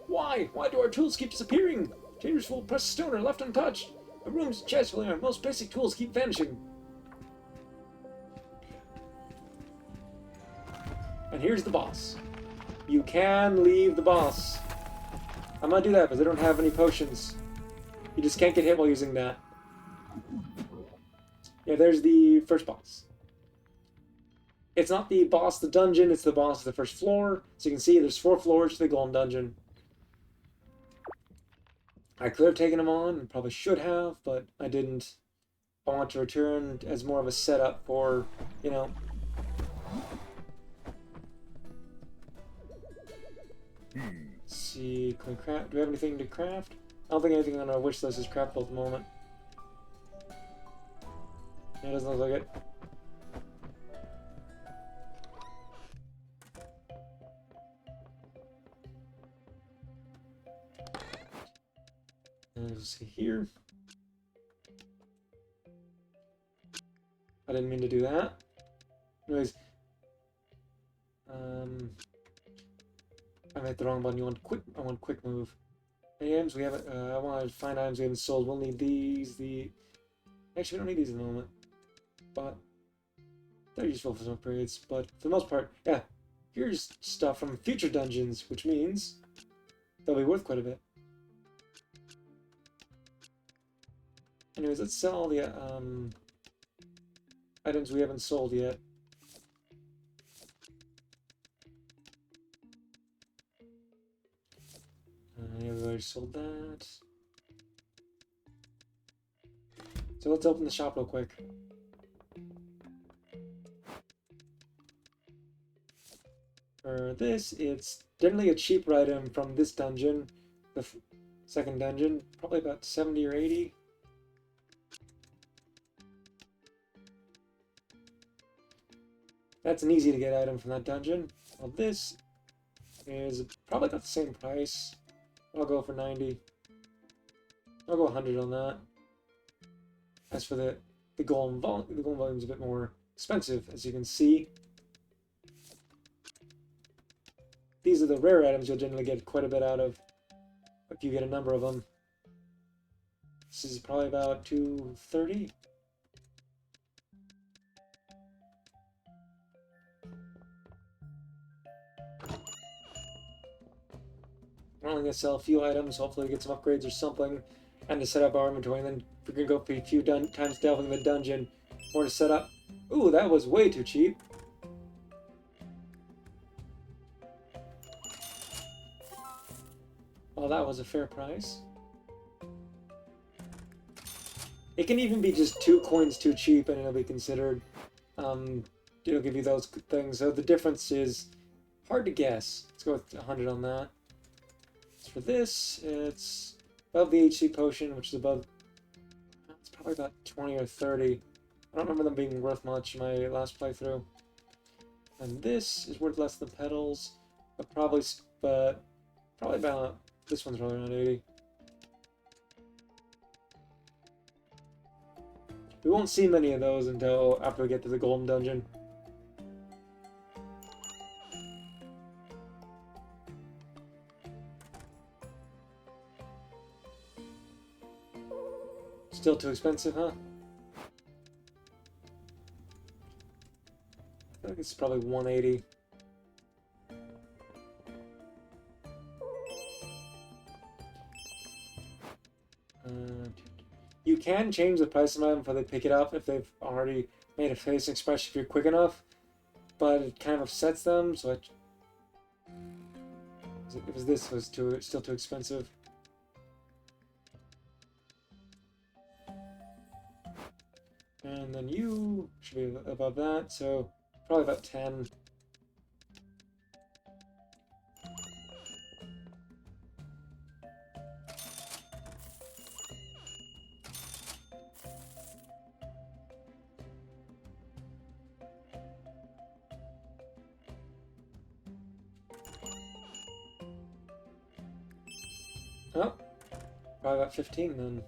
Why? Why do our tools keep disappearing? Chambers full of pressed stone are left untouched. The room's chest where our most basic tools keep vanishing. And here's the boss. You can leave the boss. I'm gonna do that because I don't have any potions. You just can't get hit while using that. Yeah, there's the first boss. It's not the boss of the dungeon, it's the boss of the first floor. So you can see there's 4 floors to the golden dungeon. I could have taken him on, and probably should have, but I didn't. I want to return as more of a setup for, you know... Let's see, can we craft? Do we have anything to craft? I don't think anything on our wish list is craftable at the moment. Yeah, it doesn't look like it. And let's see here. I didn't mean to do that. Anyways, I hit the wrong button. I want quick move. Items we haven't. I want to find items we haven't sold. We'll need these. Actually, we don't need these at the moment, but they're useful for some periods. But for the most part, yeah. Here's stuff from future dungeons, which means they'll be worth quite a bit. Anyways, let's sell all the items we haven't sold yet. Yeah, we already sold that. So let's open the shop real quick. For this, it's generally a cheaper item from this dungeon, the second dungeon, probably about 70 or 80. That's an easy to get item from that dungeon. Well, this is probably about the same price. I'll go for 90. I'll go 100 on that. As for the golem volume is a bit more expensive, as you can see. These are the rare items you'll generally get quite a bit out of if you get a number of them. This is probably about 230. We're only going to sell a few items, hopefully get some upgrades or something, and to set up our inventory. And then we're going to go for a few times delving the dungeon, more to set up. Ooh, that was way too cheap. Well, that was a fair price. It can even be just 2 coins too cheap, and it'll be considered. It'll give you those things. So the difference is hard to guess. Let's go with 100 on that. As for this, it's above the HC potion, which is above. It's probably about 20 or 30. I don't remember them being worth much in my last playthrough. And this is worth less than petals, but probably about. This one's probably around 80. We won't see many of those until after we get to the Golden Dungeon. Still too expensive, huh? I think it's probably 180. You can change the price of them before they pick it up if they've already made a face expression if you're quick enough, but it kind of upsets them, so it was this was still too expensive. And then you should be above that, so probably about 10. Oh, probably about 15 then.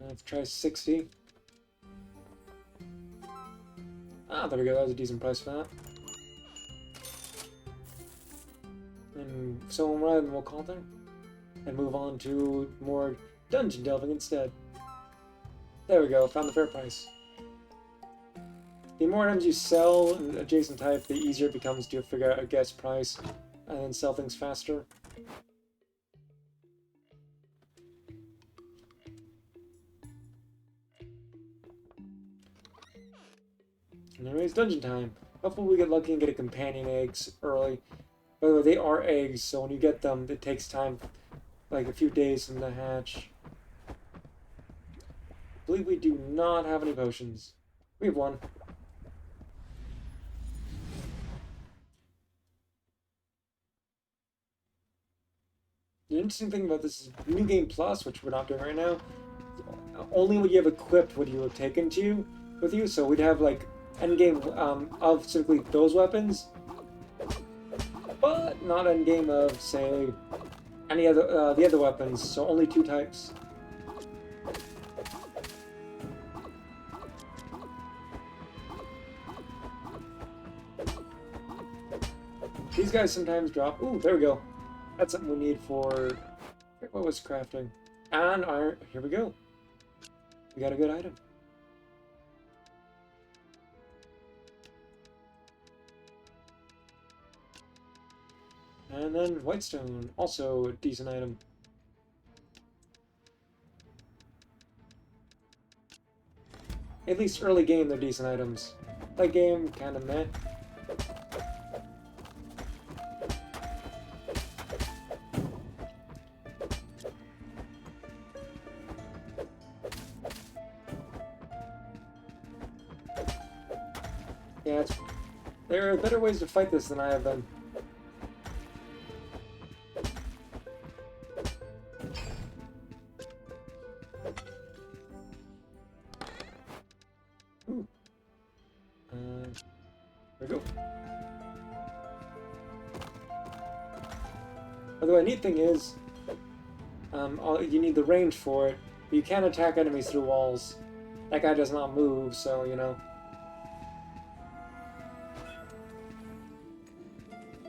Let's try 60. Ah, there we go. That was a decent price for that. And so rather than we'll call there, and move on to more dungeon delving instead. There we go. Found the fair price. The more items you sell in adjacent type, the easier it becomes to figure out a guess price and then sell things faster. Anyways, dungeon time. Hopefully we get lucky and get a companion eggs early. By the way, they are eggs, so when you get them, it takes time, like a few days from the hatch. I believe we do not have any potions. We have one. The interesting thing about this is New Game Plus, which we're not doing right now, only what you have equipped would you have taken with you, so we'd have like endgame of simply those weapons, but not endgame of, say, any other the other weapons, so only 2 types. These guys sometimes drop. Ooh, there we go. That's something we need for... What was crafting? And iron. Here we go. We got a good item. And then Whitestone, also a decent item. At least early game, they're decent items. Late game, kind of meh. Yeah, there are better ways to fight this than I have been. Ooh. There we go. By the way, neat thing is, you need the range for it, but you can attack enemies through walls. That guy does not move, so, you know.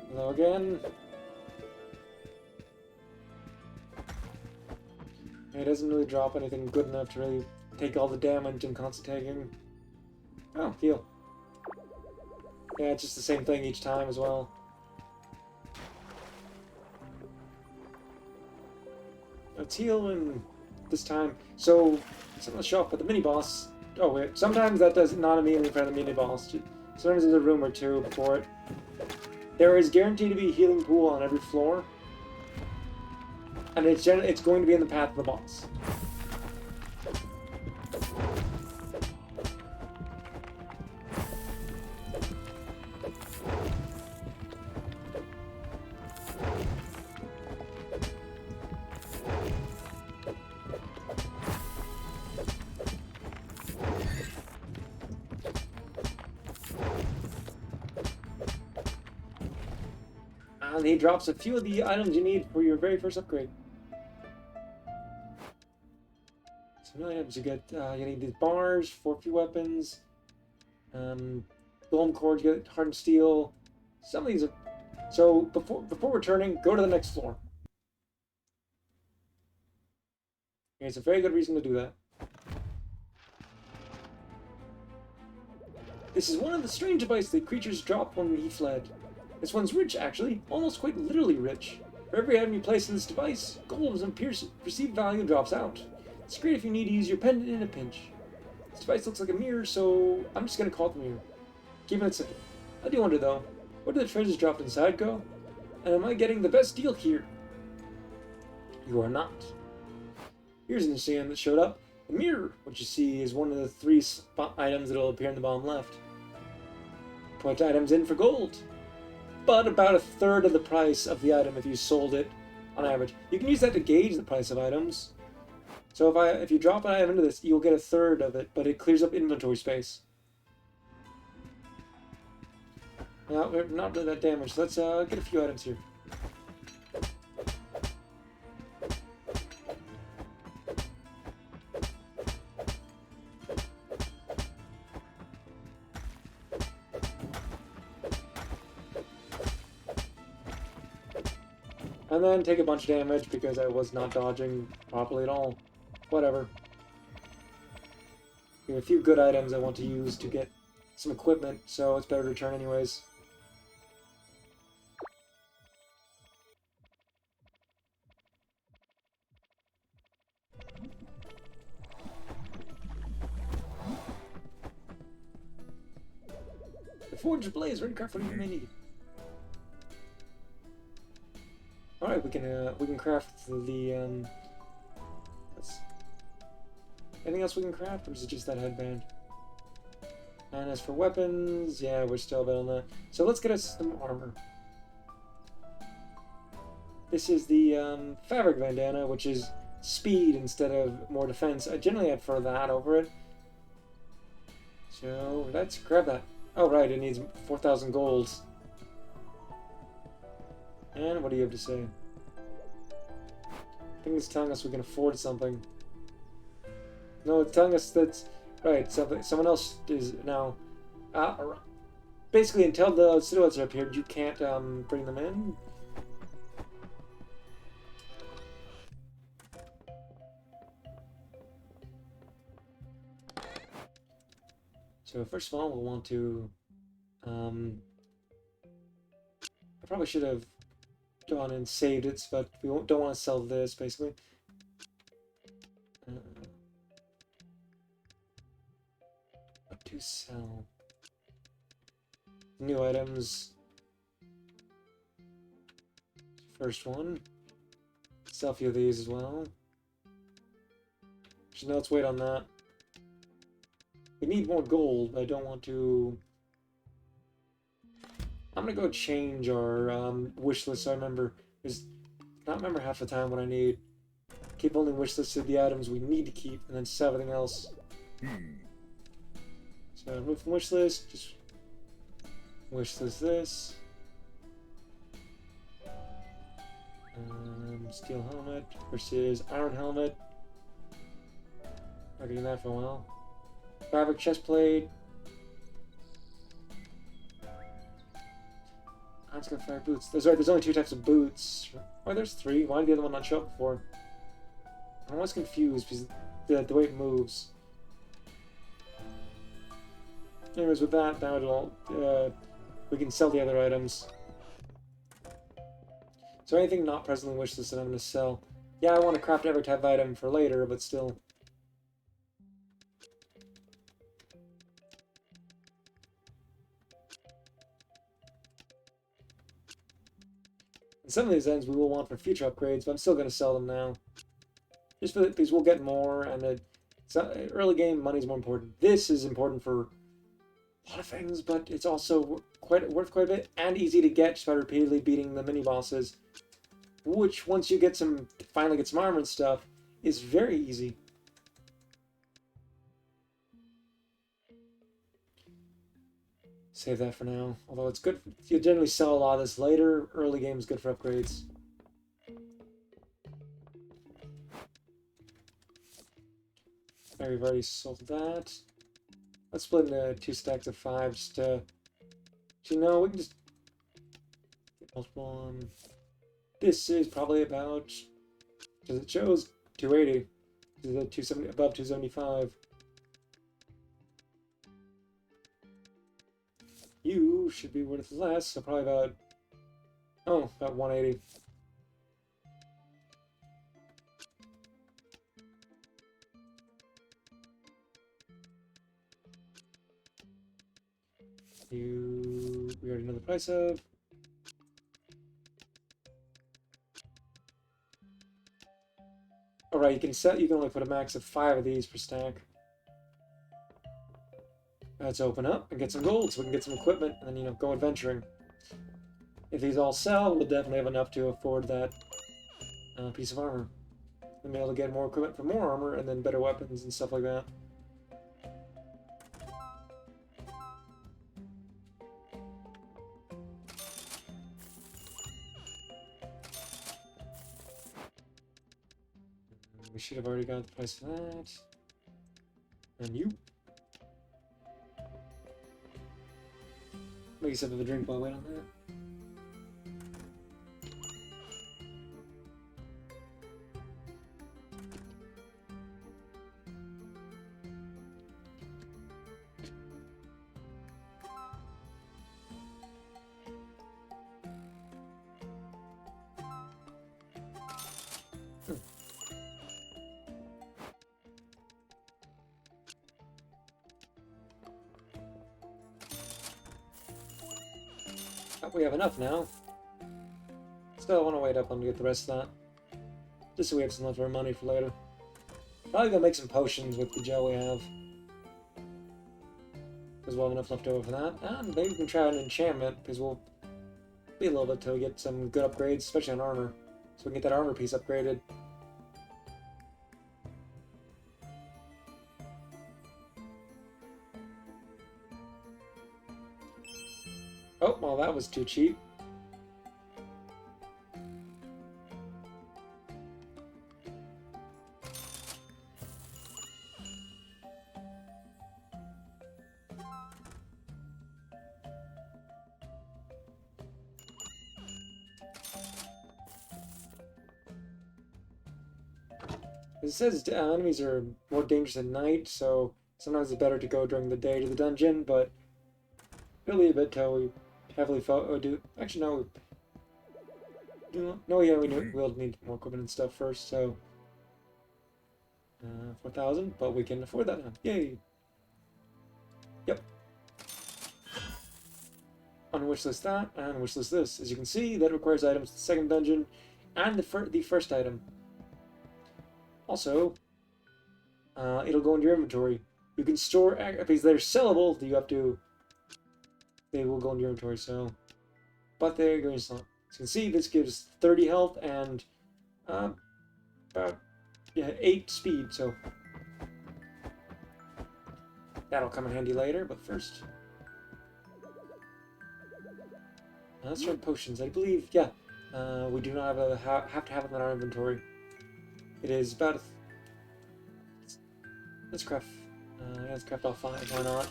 Hello again. It doesn't really drop anything good enough to really take all the damage and constant taking. Oh, heal. Yeah, it's just the same thing each time as well. Let's heal and this time. So, let's show up with the mini-boss. Oh wait, sometimes that does not immediately in front of the mini-boss. Sometimes there's a room or two before it. There is guaranteed to be a healing pool on every floor. And it's going to be in the path of the boss. And he drops a few of the items you need for your very first upgrade. So many items you get. You need these bars for a few weapons. Golem cord, you get hardened steel. Some of these are. So before returning, go to the next floor. It's a very good reason to do that. This is one of the strange devices that creatures dropped when he fled. This one's rich, actually. Almost quite literally rich. For every item you place in this device, gold and perceived value drops out. It's great if you need to use your pendant in a pinch. This device looks like a mirror, so I'm just gonna call it the mirror. Keep it simple. I do wonder, though, where do the treasures dropped inside go? And am I getting the best deal here? You are not. Here's an interesting item that showed up. The mirror, which you see is one of the 3 items that will appear in the bottom left. Put items in for gold. But about 1/3 of the price of the item if you sold it on average. You can use that to gauge the price of items. So if you drop an item into this, you'll get 1/3 of it, but it clears up inventory space. Now, we're not doing that damage. Let's get a few items here. And then take a bunch of damage because I was not dodging properly at all. Whatever. We have a few good items I want to use to get some equipment, so it's better to return anyways. The Forged Blaze, ready craft whatever you may need. Alright, we can craft the anything else we can craft, or is it just that headband? And as for weapons, yeah, we're still a bit on that. So let's get us some armor. This is the fabric bandana, which is speed instead of more defense. I generally prefer that over it. So let's grab that. Oh right, it needs 4,000 gold. And what do you have to say? I think it's telling us we can afford something. No, it's telling us that's right. Someone else is now. Basically, until the silhouettes are appeared, you can't bring them in. So first of all, we'll want to. I probably should have gone and saved it, but we don't want to sell this, basically. What to sell? New items. First one. Sell a few of these as well. Actually, no, let's wait on that. We need more gold, but I don't want to... I'm gonna go change our wish list so I remember. Because I can't remember half the time what I need. Keep only wish listed the items we need to keep, and then sell everything else. So remove from wish list, just wish list this. Steel helmet versus iron helmet. Not getting that for a while. Fabric chestplate. I'm just gonna fire boots. That's right, there's only 2 types of boots. Oh, there's 3. Why did the other one not show up before? I'm always confused because the way it moves. Anyways, with that, now it'll, we can sell the other items. So anything not presently wishlisted, I'm going to sell. Yeah, I want to craft every type of item for later, but still. And some of these items we will want for future upgrades, but I'm still going to sell them now. Just for because we'll get more, and early game money is more important. This is important for a lot of things, but it's also worth quite a bit and easy to get just by repeatedly beating the mini bosses. Which, once you finally get some armor and stuff, is very easy. Save that for now. Although it's good, you generally sell a lot of this later. Early game is good for upgrades. Alright, we've already sold that. Let's split into 2 stacks of 5 just to... Actually, no, we can just... get multiple on... This is probably about, because it shows 280. This is at 270, above 275. You should be worth less, so probably about, about 180. We already know the price of. Alright, you can only put a max of 5 of these per stack. Let's open up and get some gold so we can get some equipment and then, go adventuring. If these all sell, we'll definitely have enough to afford that piece of armor. We'll be able to get more equipment for more armor and then better weapons and stuff like that. We should have already got the price for that. And you. Make yourself a drink while I wait on that. We have enough now. Still, I want to wait up on to get the rest of that. Just so we have some leftover money for later. Probably gonna make some potions with the gel we have. Because we'll have enough left over for that. And maybe we can try an enchantment, because we'll be a little bit till we get some good upgrades, especially on armor. So we can get that armor piece upgraded. Oh, well, that was too cheap. It says enemies are more dangerous at night, so sometimes it's better to go during the day to the dungeon, but it'll be a bit till we heavily do. Actually, no. No, yeah, we'll need more equipment and stuff first, so 4,000, but we can afford that now. Yay! Yep. On wishlist that, and wishlist this. As you can see, that requires items to the second dungeon and the first item. Also, it'll go into your inventory. You can store, because they're sellable, they will go into your inventory, so. But they're going to sell. As you can see, this gives 30 health and about 8 speed, so that'll come in handy later, but first. Let's try potions. I believe, yeah, we do not have to have them in our inventory. It is about let's craft, let's craft all 5, why not?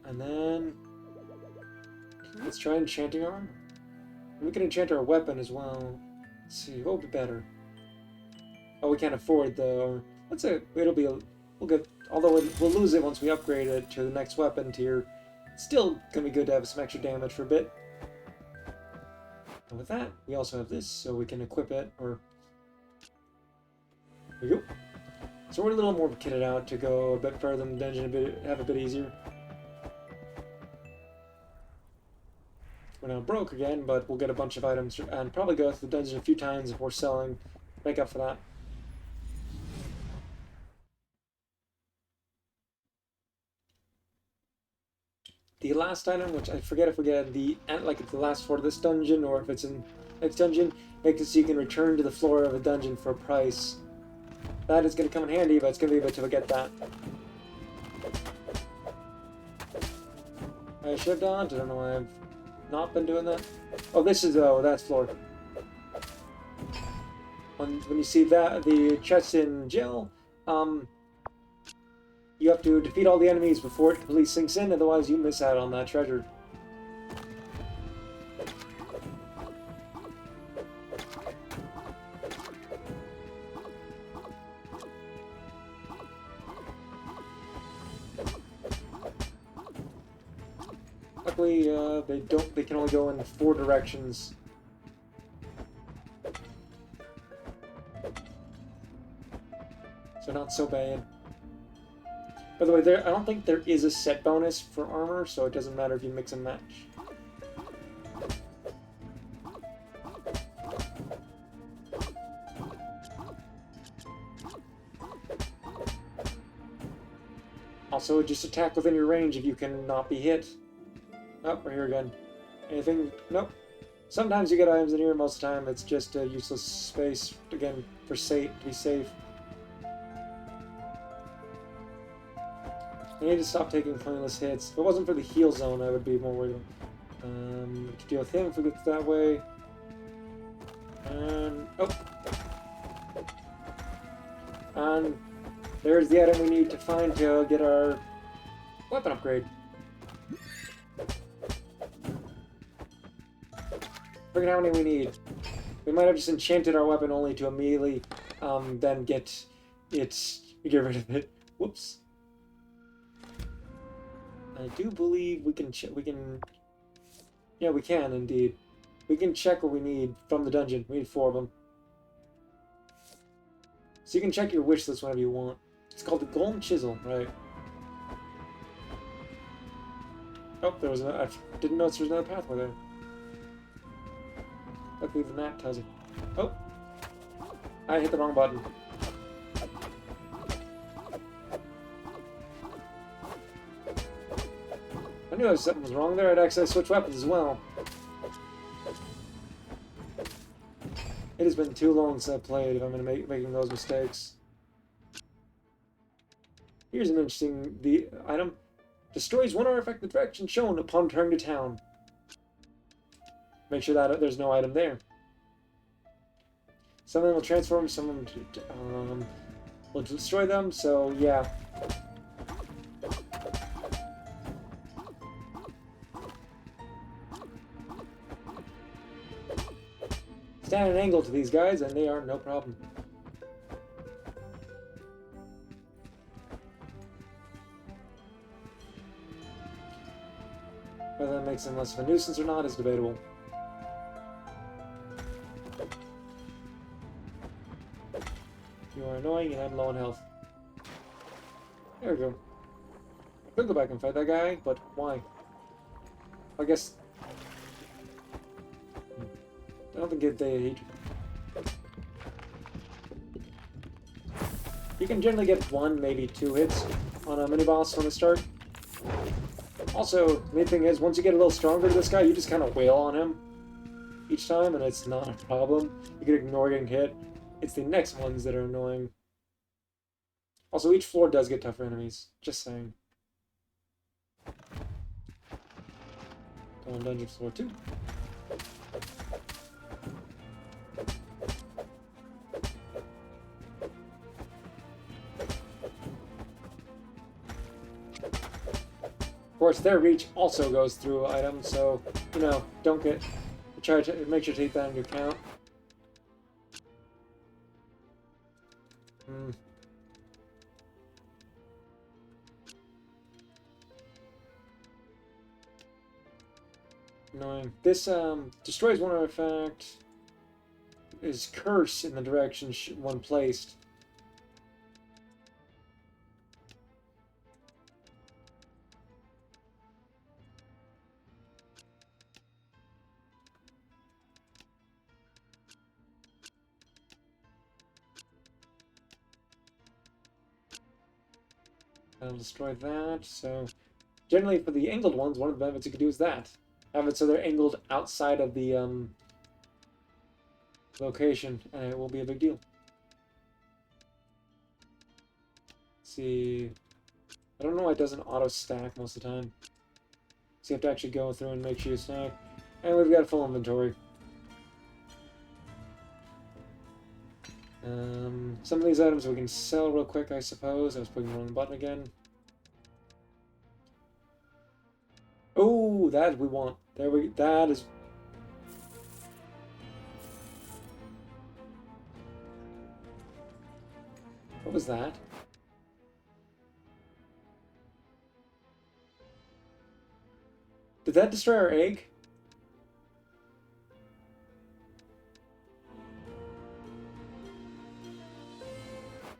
And then, let's try enchanting armor. We can enchant our weapon as well. Let's see, what would be better? Oh, we can't afford the, let's say, we'll get, although we'll lose it once we upgrade it to the next weapon tier. It's still gonna be good to have some extra damage for a bit. And with that, we also have this, so we can equip it, or... There we go. So we're a little more kitted out to go a bit further in the dungeon, have a bit easier. We're now broke again, but we'll get a bunch of items and probably go through the dungeon a few times before selling. Make up for that. The last item, which I forget if we get the last floor of this dungeon or if it's in next dungeon, makes it so you can return to the floor of a dungeon for a price. That is going to come in handy, but it's going to be a bit till we get that. I should have done. I don't know why I've not been doing that. Oh, this is that's floor. When you see that the chest in jail, you have to defeat all the enemies before it completely sinks in, otherwise you miss out on that treasure. Luckily, they can only go in 4 directions. So not so bad. By the way, I don't think there is a set bonus for armor, so it doesn't matter if you mix and match. Also, just attack within your range if you cannot be hit. Oh, we're here again. Anything? Nope. Sometimes you get items in here, most of the time it's just a useless space, again, to be safe. I need to stop taking pointless hits. If it wasn't for the heal zone, I would be more worried. To deal with him if we get that way. And oh, and there's the item we need to find to get our weapon upgrade. Forget how many we need. We might have just enchanted our weapon only to immediately then get rid of it. Whoops. I do believe we can yeah, we can indeed. We can check what we need from the dungeon. We need 4 of them. So you can check your wish list whenever you want. It's called the Golden Chisel, right? Oh, there was I didn't notice there was another pathway there. Luckily the map tells you. Oh! I hit the wrong button. I knew something was wrong there. I'd actually switch weapons as well. It has been too long since I played if I'm going to making those mistakes. Here's an interesting item. Destroys 1 artifact in the direction shown upon returning to town. Make sure that there's no item there. Some of them will transform, some of them will destroy them, so yeah. Stand at an angle to these guys, and they are no problem. Whether that makes them less of a nuisance or not is debatable. You are annoying and I'm low on health. There we go. I could go back and fight that guy, but why? I guess... I don't think they... You can generally get 1, maybe 2 hits on a mini-boss when they start. Also, the main thing is, once you get a little stronger to this guy, you just kind of wail on him each time, and it's not a problem. You can ignore getting hit. It's the next ones that are annoying. Also, each floor does get tougher enemies. Just saying. Go on dungeon floor 2. Of course, their reach also goes through items, so, you know, don't get... Try to make sure to take that into account. Annoying. This destroys one artifact. Is curse in the direction one placed. That'll destroy that. So generally for the angled ones, one of the benefits you could do is that. Have it so they're angled outside of the location, and it won't be a big deal. Let's see, I don't know why it doesn't auto stack most of the time. So you have to actually go through and make sure you stack. And we've got a full inventory. Some of these items we can sell real quick, I suppose. I was putting the wrong button again. Oh, that we want. There we. That is. What was that? Did that destroy our egg?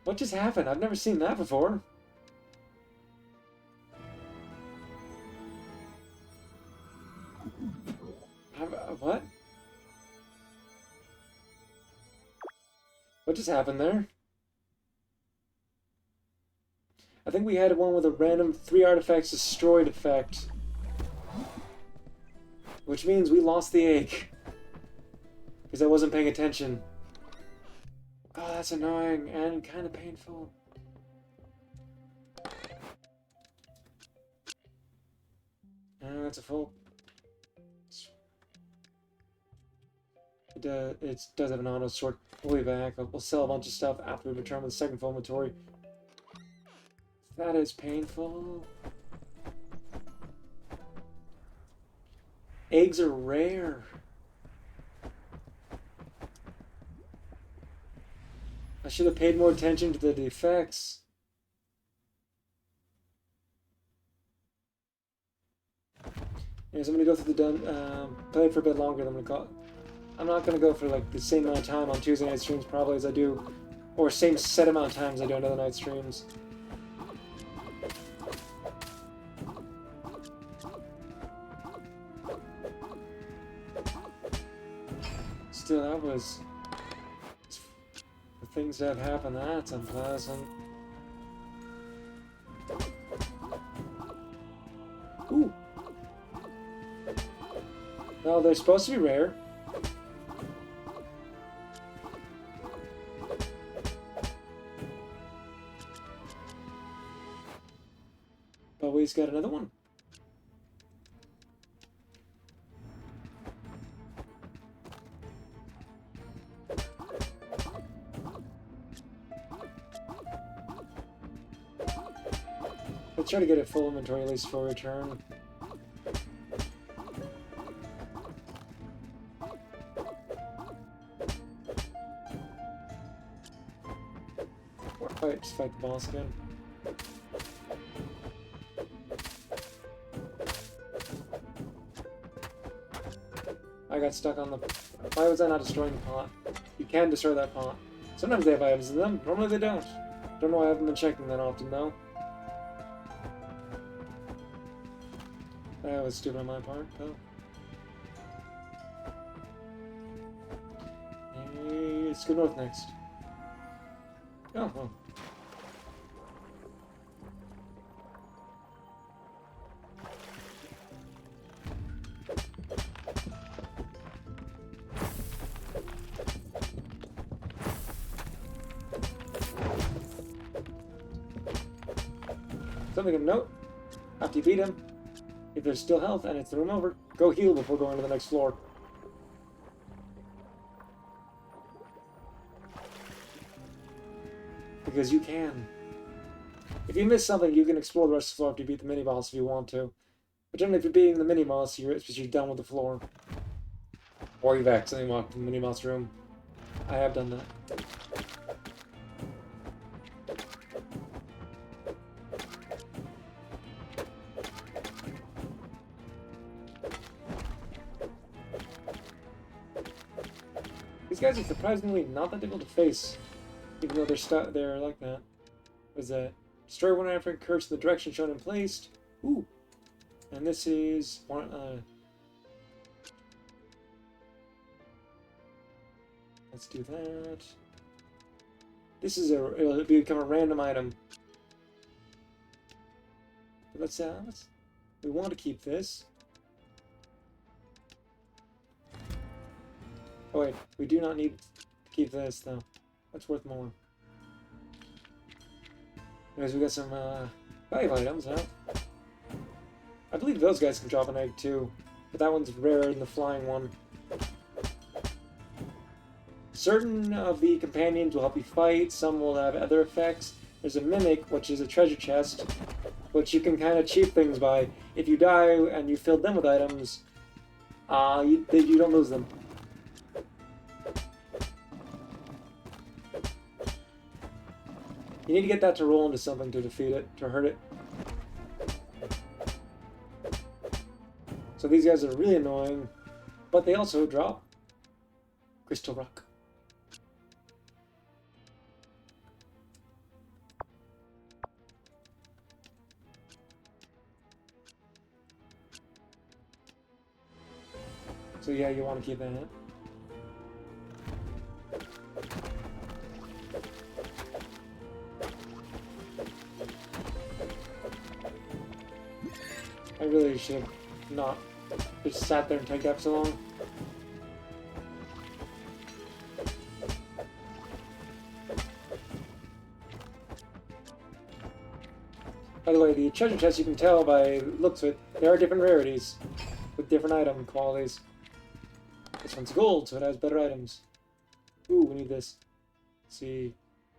What just happened? I've never seen that before. What? What just happened there? I think we had one with a random 3 artifacts destroyed effect. Which means we lost the egg. Because I wasn't paying attention. Oh, that's annoying and kind of painful. That's a full... It does have an auto sort. We'll be back. We'll sell a bunch of stuff after we return with the second full inventory. That is painful. Eggs are rare. I should have paid more attention to the defects. Anyways, I'm gonna go through the play for a bit longer than I'm gonna call it. I'm not gonna go for like the same amount of time on Tuesday night streams probably as I do, or same set amount of times I do on other night streams. Still, that was the things that have happened. That's unpleasant. Ooh. No, they're supposed to be rare. But we've got another one. Let's try to get a full inventory at least for return. Alright, just fight the boss again. I got got stuck on the... Why was I not destroying the pot? You can destroy that pot. Sometimes they have items in them. Normally they don't. Don't know why I haven't been checking that often, though. That was stupid on my part, though. Let's go north next. Oh, well. Something of note. After you beat him, if there's still health and it's the room over, go heal before going to the next floor. Because you can. If you miss something, you can explore the rest of the floor after you beat the mini-boss if you want to. But generally, if you're beating the mini-boss, you're done with the floor. Or you've accidentally walked in the mini-boss room. I have done that. These guys are surprisingly not that difficult to face, even though they're like that. What is that? Destroy one after it occurs in the direction shown and placed. Ooh. And this is one. Let's do that. This is it'll become a random item. But let's we want to keep this. Oh wait, we do not need to keep this though. That's worth more. Anyways, we got some value items now. I believe those guys can drop an egg too, but that one's rarer than the flying one. Certain of the companions will help you fight, some will have other effects. There's a mimic, which is a treasure chest, which you can kind of cheat things by. If you die and you filled them with items, you don't lose them. You need to get that to roll into something to defeat it, to hurt it. So these guys are really annoying, but they also drop crystal rock. So yeah, you want to keep that in. I really should have not just sat there and typed up so long. By the way, the treasure chest, you can tell by the looks of it, there are different rarities with different item qualities. This one's gold, so it has better items. Ooh, we need this. Let's see.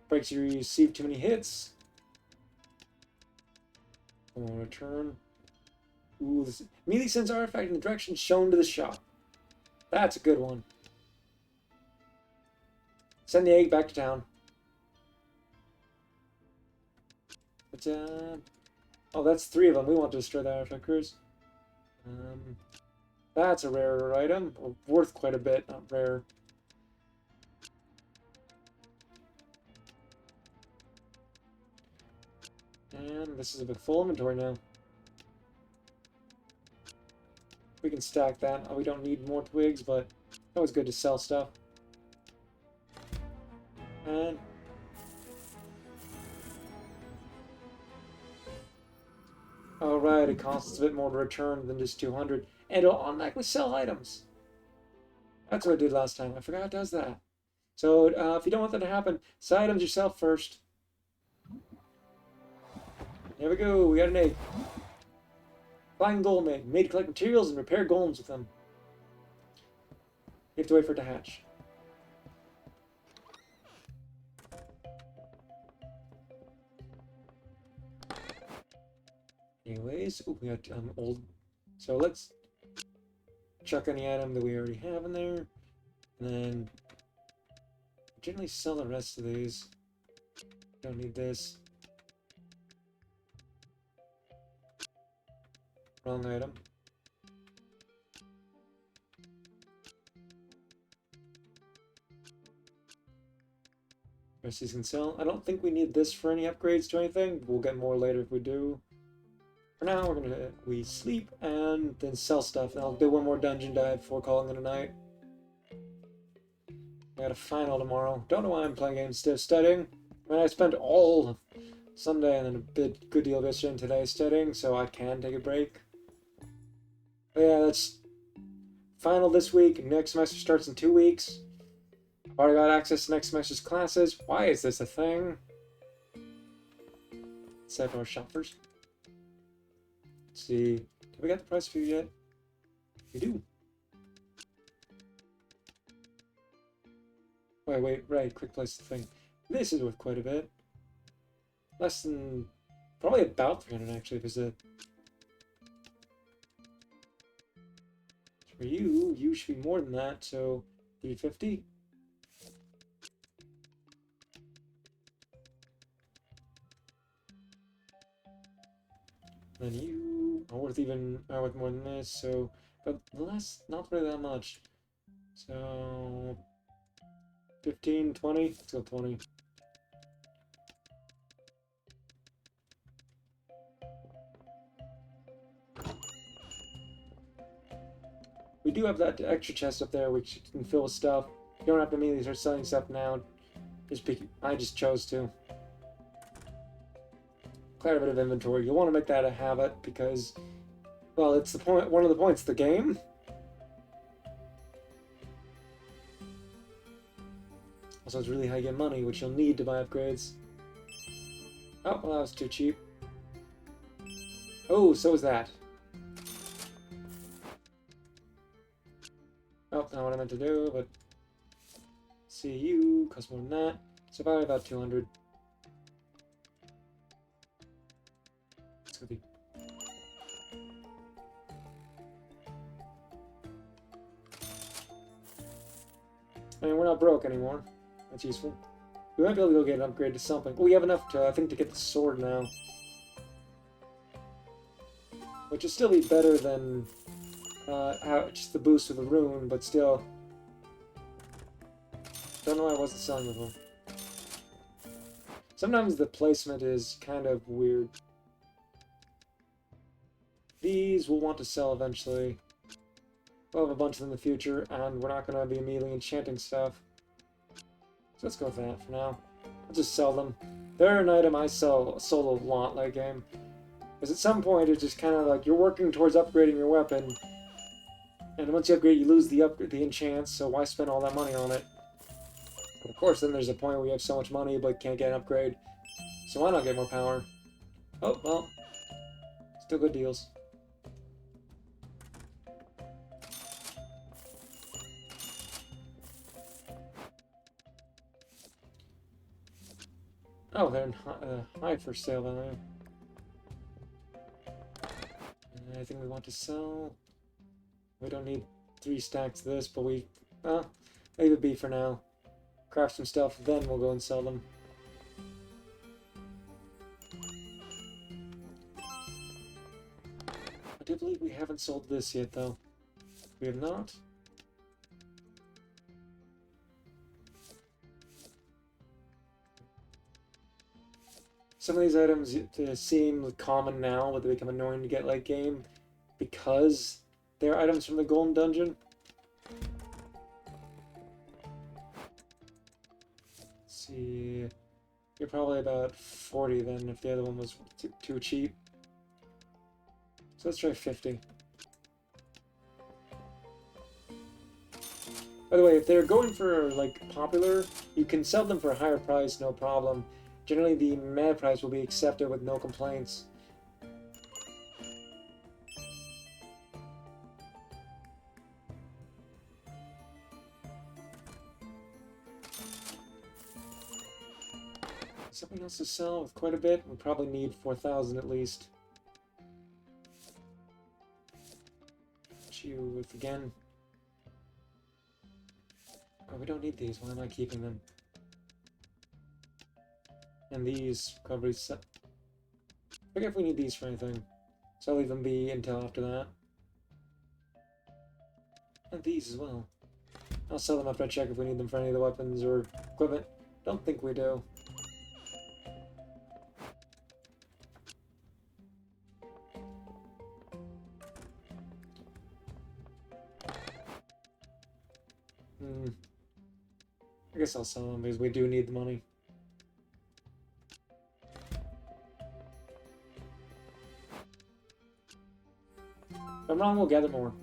Breaks you receive too many hits. We'll return. Ooh, this immediately sends artifact in the direction shown to the shop. That's a good one. Send the egg back to town. But, oh, that's 3 of them. We want to destroy the artifact cruise. That's a rarer item, or worth quite a bit, not rare. And this is a bit full inventory now. We can stack that. Oh, we don't need more twigs, but always good to sell stuff. And alright, it costs a bit more to return than just 200. And it'll automatically sell items. That's what I did last time. I forgot it does that. So if you don't want that to happen, sell items yourself first. There we go, we got an egg. Flying golem egg, made to collect materials and repair golems with them. You have to wait for it to hatch. Anyways, ooh, we got old. So let's chuck any item that we already have in there, and then generally sell the rest of these. Don't need this. Wrong item. Rest of these can sell. I don't think we need this for any upgrades to anything. We'll get more later if we do. For now, we sleep and then sell stuff. And I'll do one more dungeon dive before calling it a night. I got a final tomorrow. Don't know why I'm playing games still studying. I mean, I spent all of Sunday and then a good deal of yesterday and today studying, so I can take a break. But yeah, that's final this week. Next semester starts in 2 weeks. Already got access to next semester's classes. Why is this a thing? Save our shoppers. Let's see. Did we get the price view yet? We do. Wait, right. Quick place to think. This is worth quite a bit. Less than... Probably about 300 actually, because for you should be more than that, so 350. Then you are worth more than this, so but less, not really that much. So 15, 20, let's go 20. We do have that extra chest up there which can fill with stuff. You don't have to immediately start selling stuff now. I just chose to. Quite a bit of inventory. You'll want to make that a habit because, well, it's the point. One of the points of the game. Also, it's really how you get money, which you'll need to buy upgrades. Oh, well, that was too cheap. Oh, so is that. Oh, not what I meant to do, but... See, you cost more than that. So probably about 200. It's gonna be... I mean, we're not broke anymore. That's useful. We might be able to go get an upgrade to something. But we have enough to, I think, to get the sword now. Which will still be better than just the boost of the rune, but still. Don't know why I wasn't selling before. Sometimes the placement is kind of weird. These we'll want to sell eventually. We'll have a bunch of them in the future, and we're not going to be immediately enchanting stuff. So let's go with that for now. I'll just sell them. They're an item I sold a lot late game. Because at some point it's just kind of like you're working towards upgrading your weapon, and once you upgrade you lose the enchants, so why spend all that money on it? But of course then there's a point where you have so much money but can't get an upgrade. So why not get more power? Oh, well. Still good deals. Oh, they're in high for sale then. Anything we want to sell? We don't need 3 stacks of this, but leave it be for now. Craft some stuff, then we'll go and sell them. I do believe we haven't sold this yet, though. We have not. Some of these items seem common now, but they become annoying to get late game because they're items from the Golden Dungeon. Let's see, you're probably about 40 then if the other one was too cheap. So let's try 50. By the way, if they're going for like popular, you can sell them for a higher price, no problem. Generally, the meta price will be accepted with no complaints. Something else to sell with quite a bit? We probably need 4,000 at least. You with again. Oh, we don't need these. Why am I keeping them? And these probably set. I forget if we need these for anything. So I'll leave them be until after that. And these as well. I'll sell them after I check if we need them for any of the weapons or equipment. Don't think we do. I guess I'll sell them because we do need the money. If I'm wrong, we'll gather more.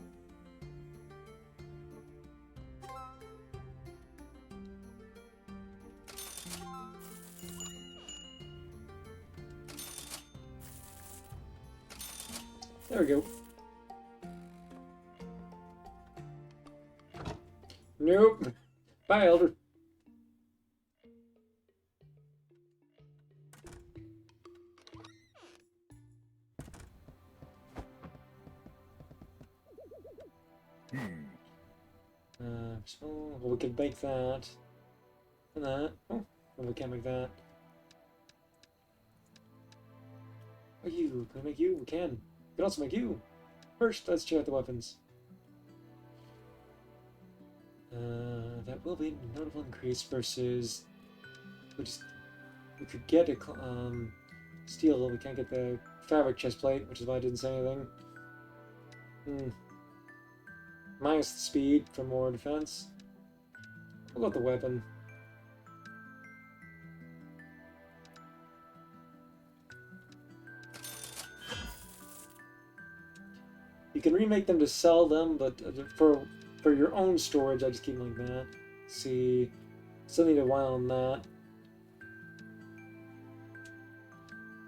There we go. Nope. Bye, Elder. So well, we can make that. And that. Oh, well, we can't make that. Oh, you. Can we make you? We can. We can also make you. First, let's check out the weapons. That will be a notable increase versus... We could get a steel, we can't get the fabric chest plate, which is why I didn't say anything. Minus the speed for more defense. We'll go with the weapon. You can remake them to sell them, but for your own storage, I just keep them like that. Let's see, still need a while on that.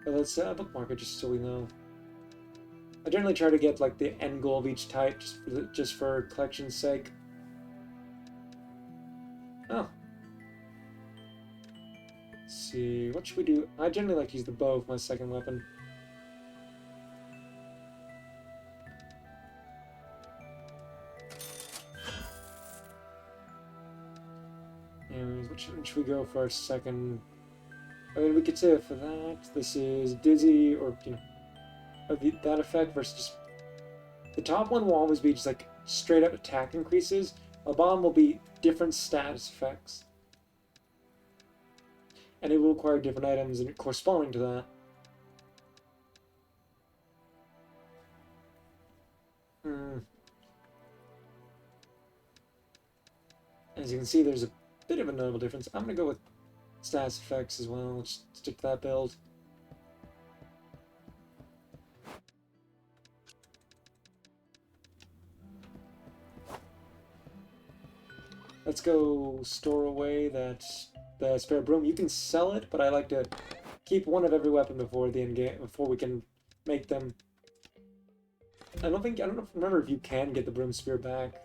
But let's bookmark it just so we know. I generally try to get like the end goal of each type just for collection's sake. Oh. Let's see, what should we do? I generally like to use the bow for my second weapon. Anyways, which one should we go for our second? I mean, we could say for that, this is dizzy, or, you know, that effect versus just... The top one will always be just like straight up attack increases. The bottom will be different status effects. And it will require different items and corresponding to that. As you can see, there's a bit of a notable difference. I'm going to go with status effects as well. Let's stick to that build. Let's go store away the spare broom. You can sell it, but I like to keep one of every weapon before the end game, before we can make them. I don't remember if you can get the broom spear back.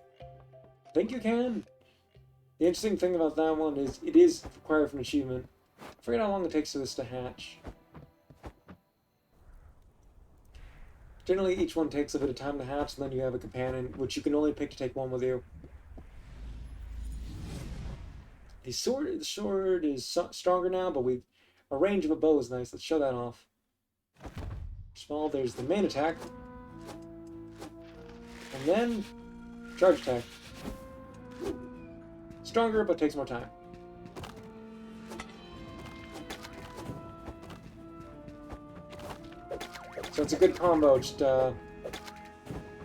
I think you can. The interesting thing about that one is it is required for an achievement. I forget how long it takes for this to hatch. Generally, each one takes a bit of time to hatch, and then you have a companion, which you can only pick to take one with you. The sword is stronger now, but our range of a bow is nice. Let's show that off. Small, there's the main attack. And then, charge attack. Stronger, but takes more time. So it's a good combo. Just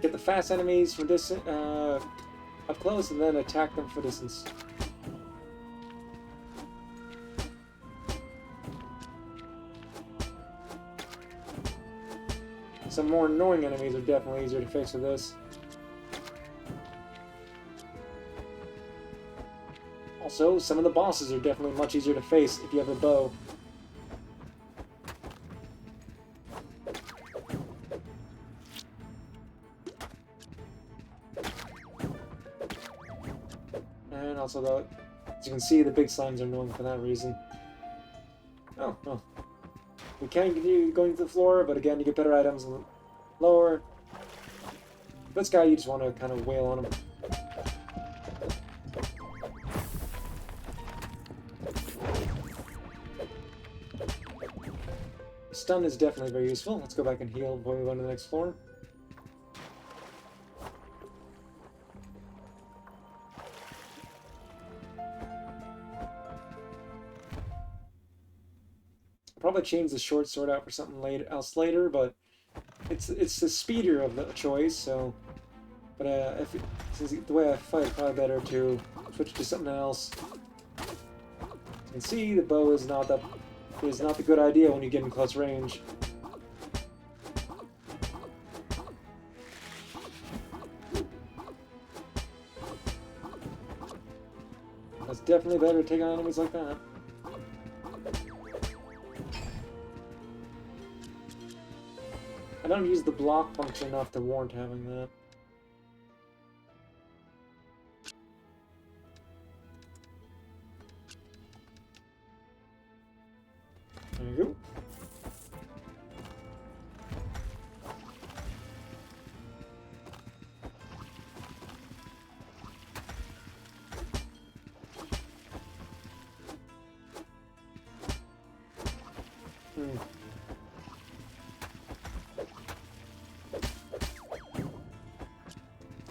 get the fast enemies from up close, and then attack them for distance. Some more annoying enemies are definitely easier to face with this. Also, some of the bosses are definitely much easier to face if you have a bow. And also, though, as you can see, the big slimes are annoying for that reason. Oh, well. We can continue going to the floor, but again, you get better items lower. This guy, you just want to kind of wail on him. Stun is definitely very useful. Let's go back and heal before we go to the next floor. Probably change the short sword out for something else later, but it's the speeder of the choice. So, but since the way I fight, it's probably better to switch to something else. As you can see, the bow is not the good idea when you get in close range. It's definitely better to take on enemies like that. I don't use the block function enough to warrant having that. There you go.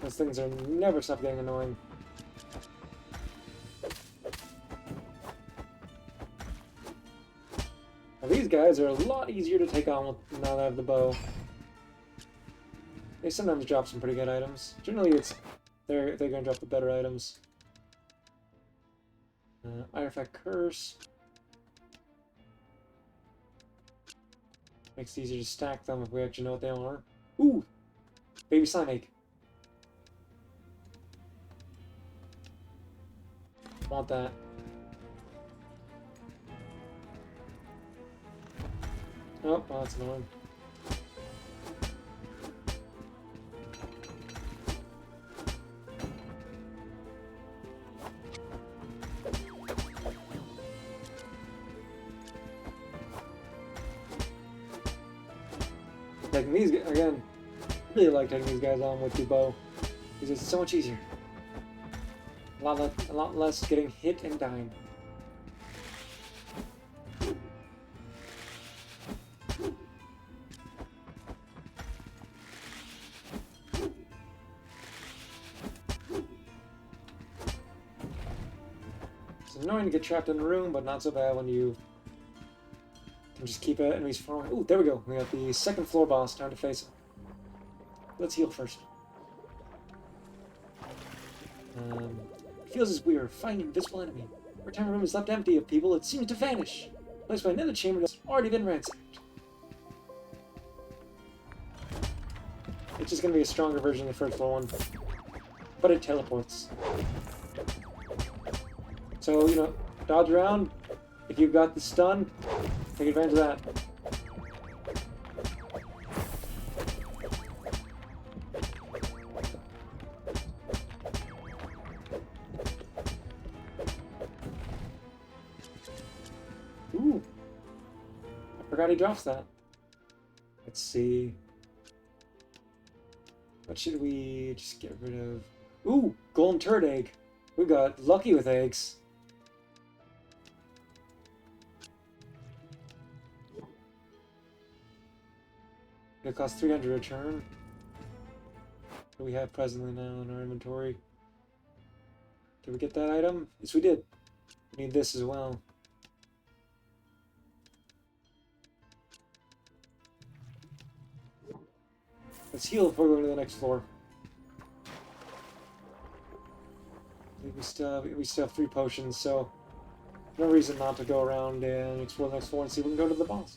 Those things are never stop getting annoying. Now these guys are a lot easier to take on now that I have the bow. They sometimes drop some pretty good items. Generally, they're gonna drop the better items. Artifact Curse makes it easier to stack them if we actually know what they are. Ooh, baby slime egg. Want that. Oh, that's annoying. Taking these again, really like taking these guys on with the bow because it's so much easier. A lot less getting hit and dying. It's annoying to get trapped in a room, but not so bad when you can just keep enemies far away. Ooh, there we go. We got the second floor boss. Time to face him. Let's heal first. It feels as we are fighting an invisible enemy. Every time a room is left empty of people, it seems to vanish. Placed by another chamber that's already been ransacked. It's just going to be a stronger version of the first floor one. But it teleports. So, you know, dodge around. If you've got the stun, take advantage of that. Ooh. I forgot he drops that. Let's see. What should we just get rid of? Ooh, golden turd egg. We got lucky with eggs. It costs 300 a return. What do we have presently now in our inventory? Did we get that item? Yes, we did. We need this as well. Let's heal before we go to the next floor. We still have 3 potions, so no reason not to go around and explore the next floor and see if we can go to the boss.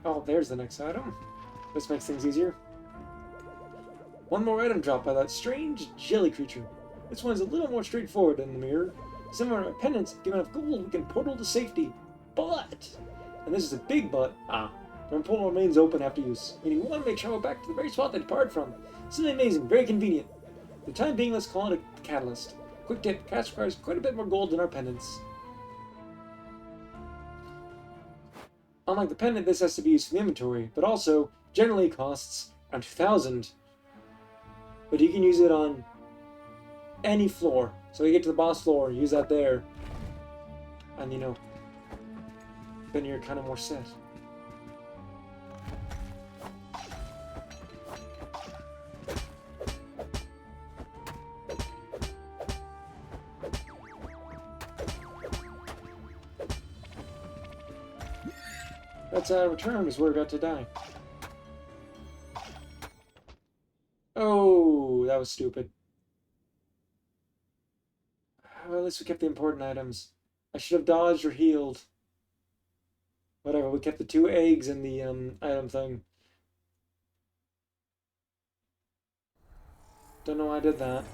Oh, there's the next item. This makes things easier. One more item dropped by that strange jelly creature. This one is a little more straightforward than the mirror. Some of our pendants give enough gold we can portal to safety. But, and this is a big but, the portal remains open after use, meaning we want to make sure we're back to the very spot they departed from. This is amazing, very convenient. For the time being, let's call it a catalyst. Quick tip, cast requires quite a bit more gold than our pendants. Unlike the pendant, this has to be used for the inventory, but also generally costs around 2,000. But you can use it on any floor. So you get to the boss floor, use that there, and you know, then you're kind of more set. Let's return, as we're about to die. Oh, that was stupid. Well, at least we kept the important items. I should have dodged or healed. Whatever, we kept the 2 eggs and the item thing. Don't know why I did that.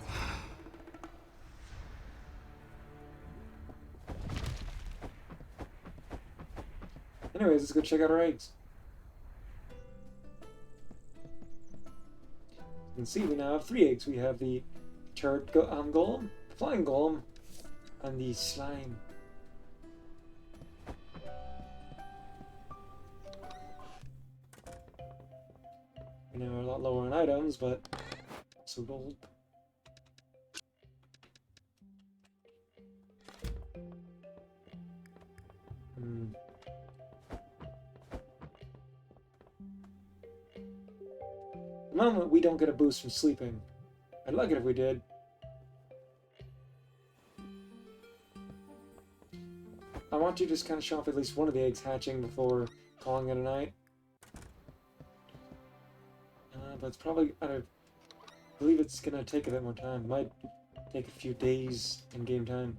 Anyways, let's go check out our eggs. You can see we now have 3 eggs. We have the turret golem, flying golem, and the slime. We now are a lot lower on items, but also gold. The moment we don't get a boost from sleeping. I'd like it if we did. I want you to just kind of show off at least one of the eggs hatching before calling it a night. But it's probably, I believe it's going to take a bit more time. Might take a few days in game time.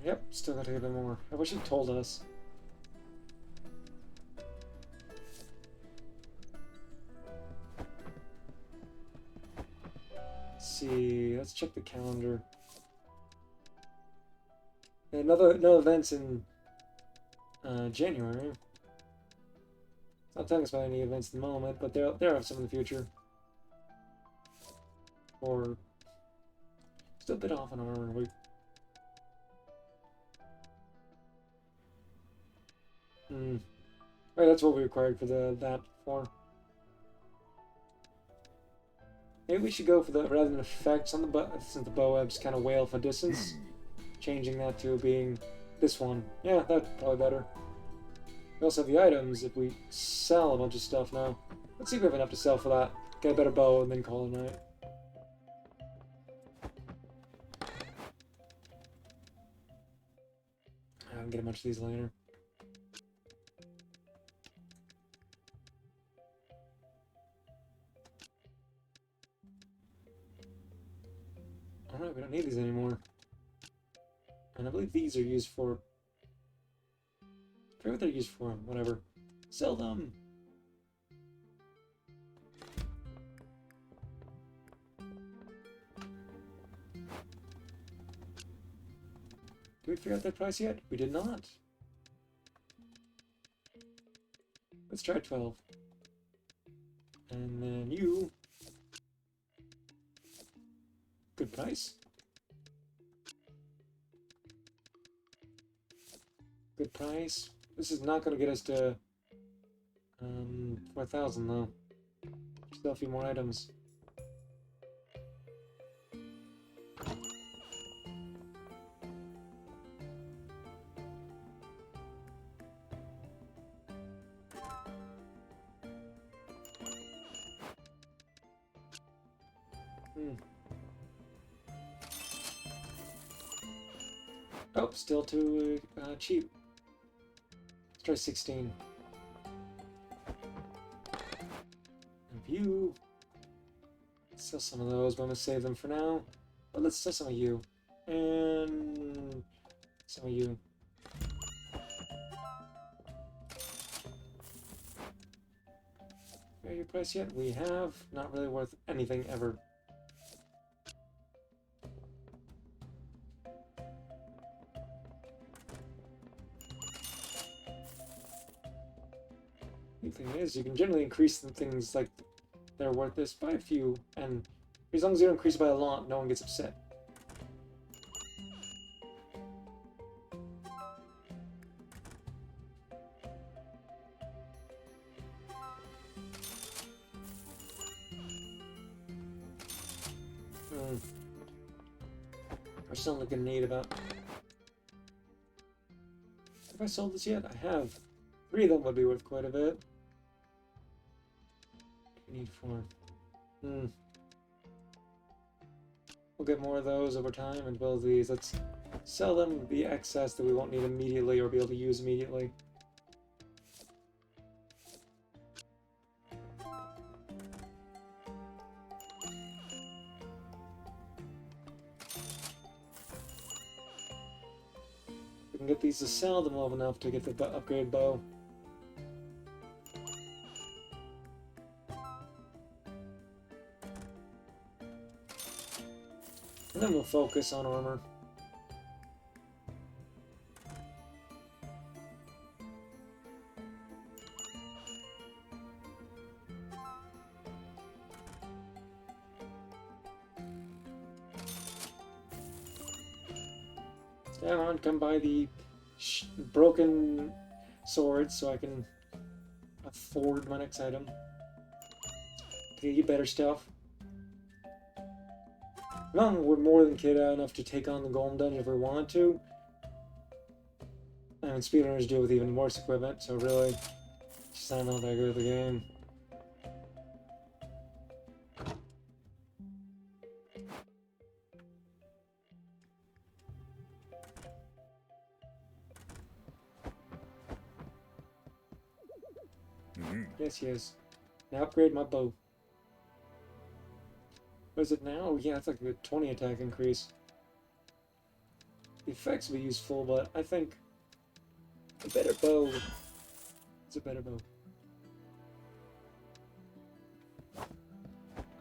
Yep, still gotta get a bit more. I wish it told us. Let's see, let's check the calendar. No events in January. It's not telling us about any events at the moment, but there are some in the future. Or still a bit off on our week. Right, that's what we required for that for. Maybe we should go for the rather than effects on the bow, since the bow web's kind of wail for distance. Changing that to being this one. Yeah, that's probably better. We also have the items if we sell a bunch of stuff now. Let's see if we have enough to sell for that. Get a better bow and then call it a night. I can get a bunch of these later. Alright, we don't need these anymore. And I believe these are used for... I forget what they're used for. Whatever. Sell them! Did we figure out that price yet? We did not. Let's try 12. And then you... Good price. Good price. This is not going to get us to 4,000 though. Still a few more items. Oh, still too cheap. Let's try 16. And view. Let's sell some of those, but I'm gonna save them for now. But let's sell some of you. And some of you. Are your price yet? We have. Not really worth anything ever. The thing is, you can generally increase the things like they're worth this by a few, and as long as you don't increase by a lot, no one gets upset. We're still looking neat about... Have I sold this yet? I have. 3 of them would be worth quite a bit. We need 4. We'll get more of those over time and build these. Let's sell them the excess that we won't need immediately or be able to use immediately. We can get these to sell them well enough to get the upgrade bow. And then we'll focus on armor. Come on, come buy the broken swords so I can afford my next item. Get better stuff. Well, we're more than kid enough to take on the golden dungeon if we wanted to. And speedrunners do with even worse equipment, so really, just not that good at the game. Yes, yes. Now upgrade my bow. What is it now? Yeah, it's like a 20 attack increase. The effects will be useful, but I think a better bow is a better bow.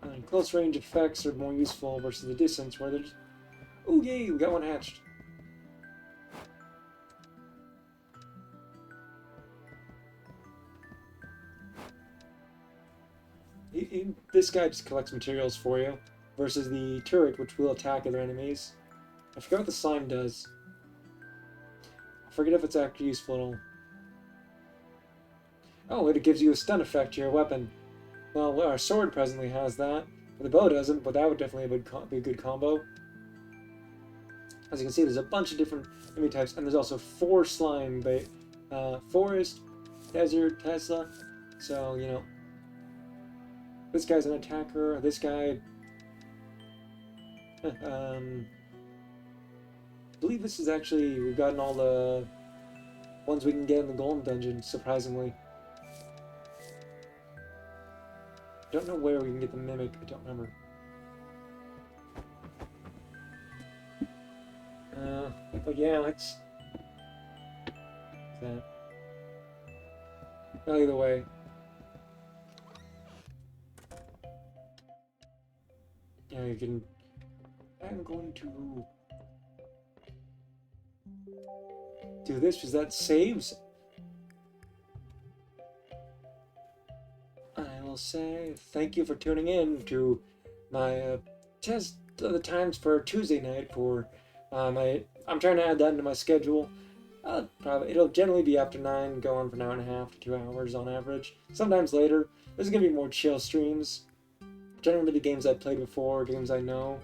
And close range effects are more useful versus the distance where they're just... Oh yay, we got one hatched. This guy just collects materials for you, versus the turret, which will attack other enemies. I forget what the slime does. I forget if it's actually useful at all. Oh, it gives you a stun effect to your weapon. Well, our sword presently has that. The bow doesn't, but that would definitely be a good combo. As you can see, there's a bunch of different enemy types, and there's also 4 slime bait. Forest, Desert, Tesla. So, you know, this guy's an attacker. This guy... I believe this is actually... We've gotten all the ones we can get in the Golden Dungeon, surprisingly. Don't know where we can get the Mimic. I don't remember. But yeah, let's... that. Well, either way. Yeah, you can... I'm going to... do this because that saves. I will say thank you for tuning in to my test of the times for Tuesday night for I'm trying to add that into my schedule. Probably it'll generally be after 9, go on for an hour and a half to 2 hours on average. Sometimes later. There's gonna be more chill streams. Generally the games I've played before, games I know.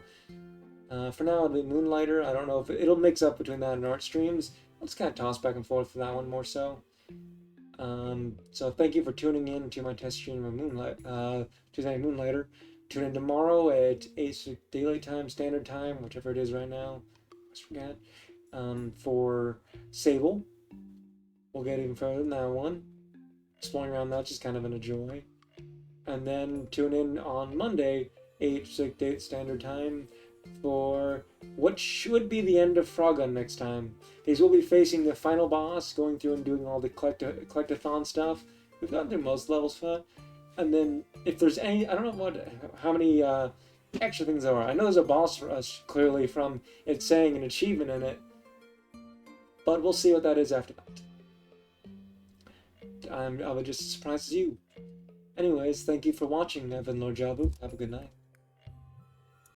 For now, it'll be Moonlighter. I don't know if it'll mix up between that and art streams. I'll just kind of toss back and forth for that one more so. So thank you for tuning in to my test stream of Tuesday Moonlighter. Tune in tomorrow at 8 Daylight Time, Standard Time, whichever it is right now. I forget. For Sable. We'll get even further than that one. Exploring around that's just kind of a joy. And then tune in on Monday, 8 Standard Time, for what should be the end of Frogun next time. These will be facing the final boss, going through and doing all the collectathon stuff. We've gotten through most levels for that. And then, if there's any, I don't know how many extra things there are. I know there's a boss rush, clearly, from it saying an achievement in it. But we'll see what that is after that. I'll be just as surprised as you. Anyways, thank you for watching. I've been Lord Jabu. Have a good night.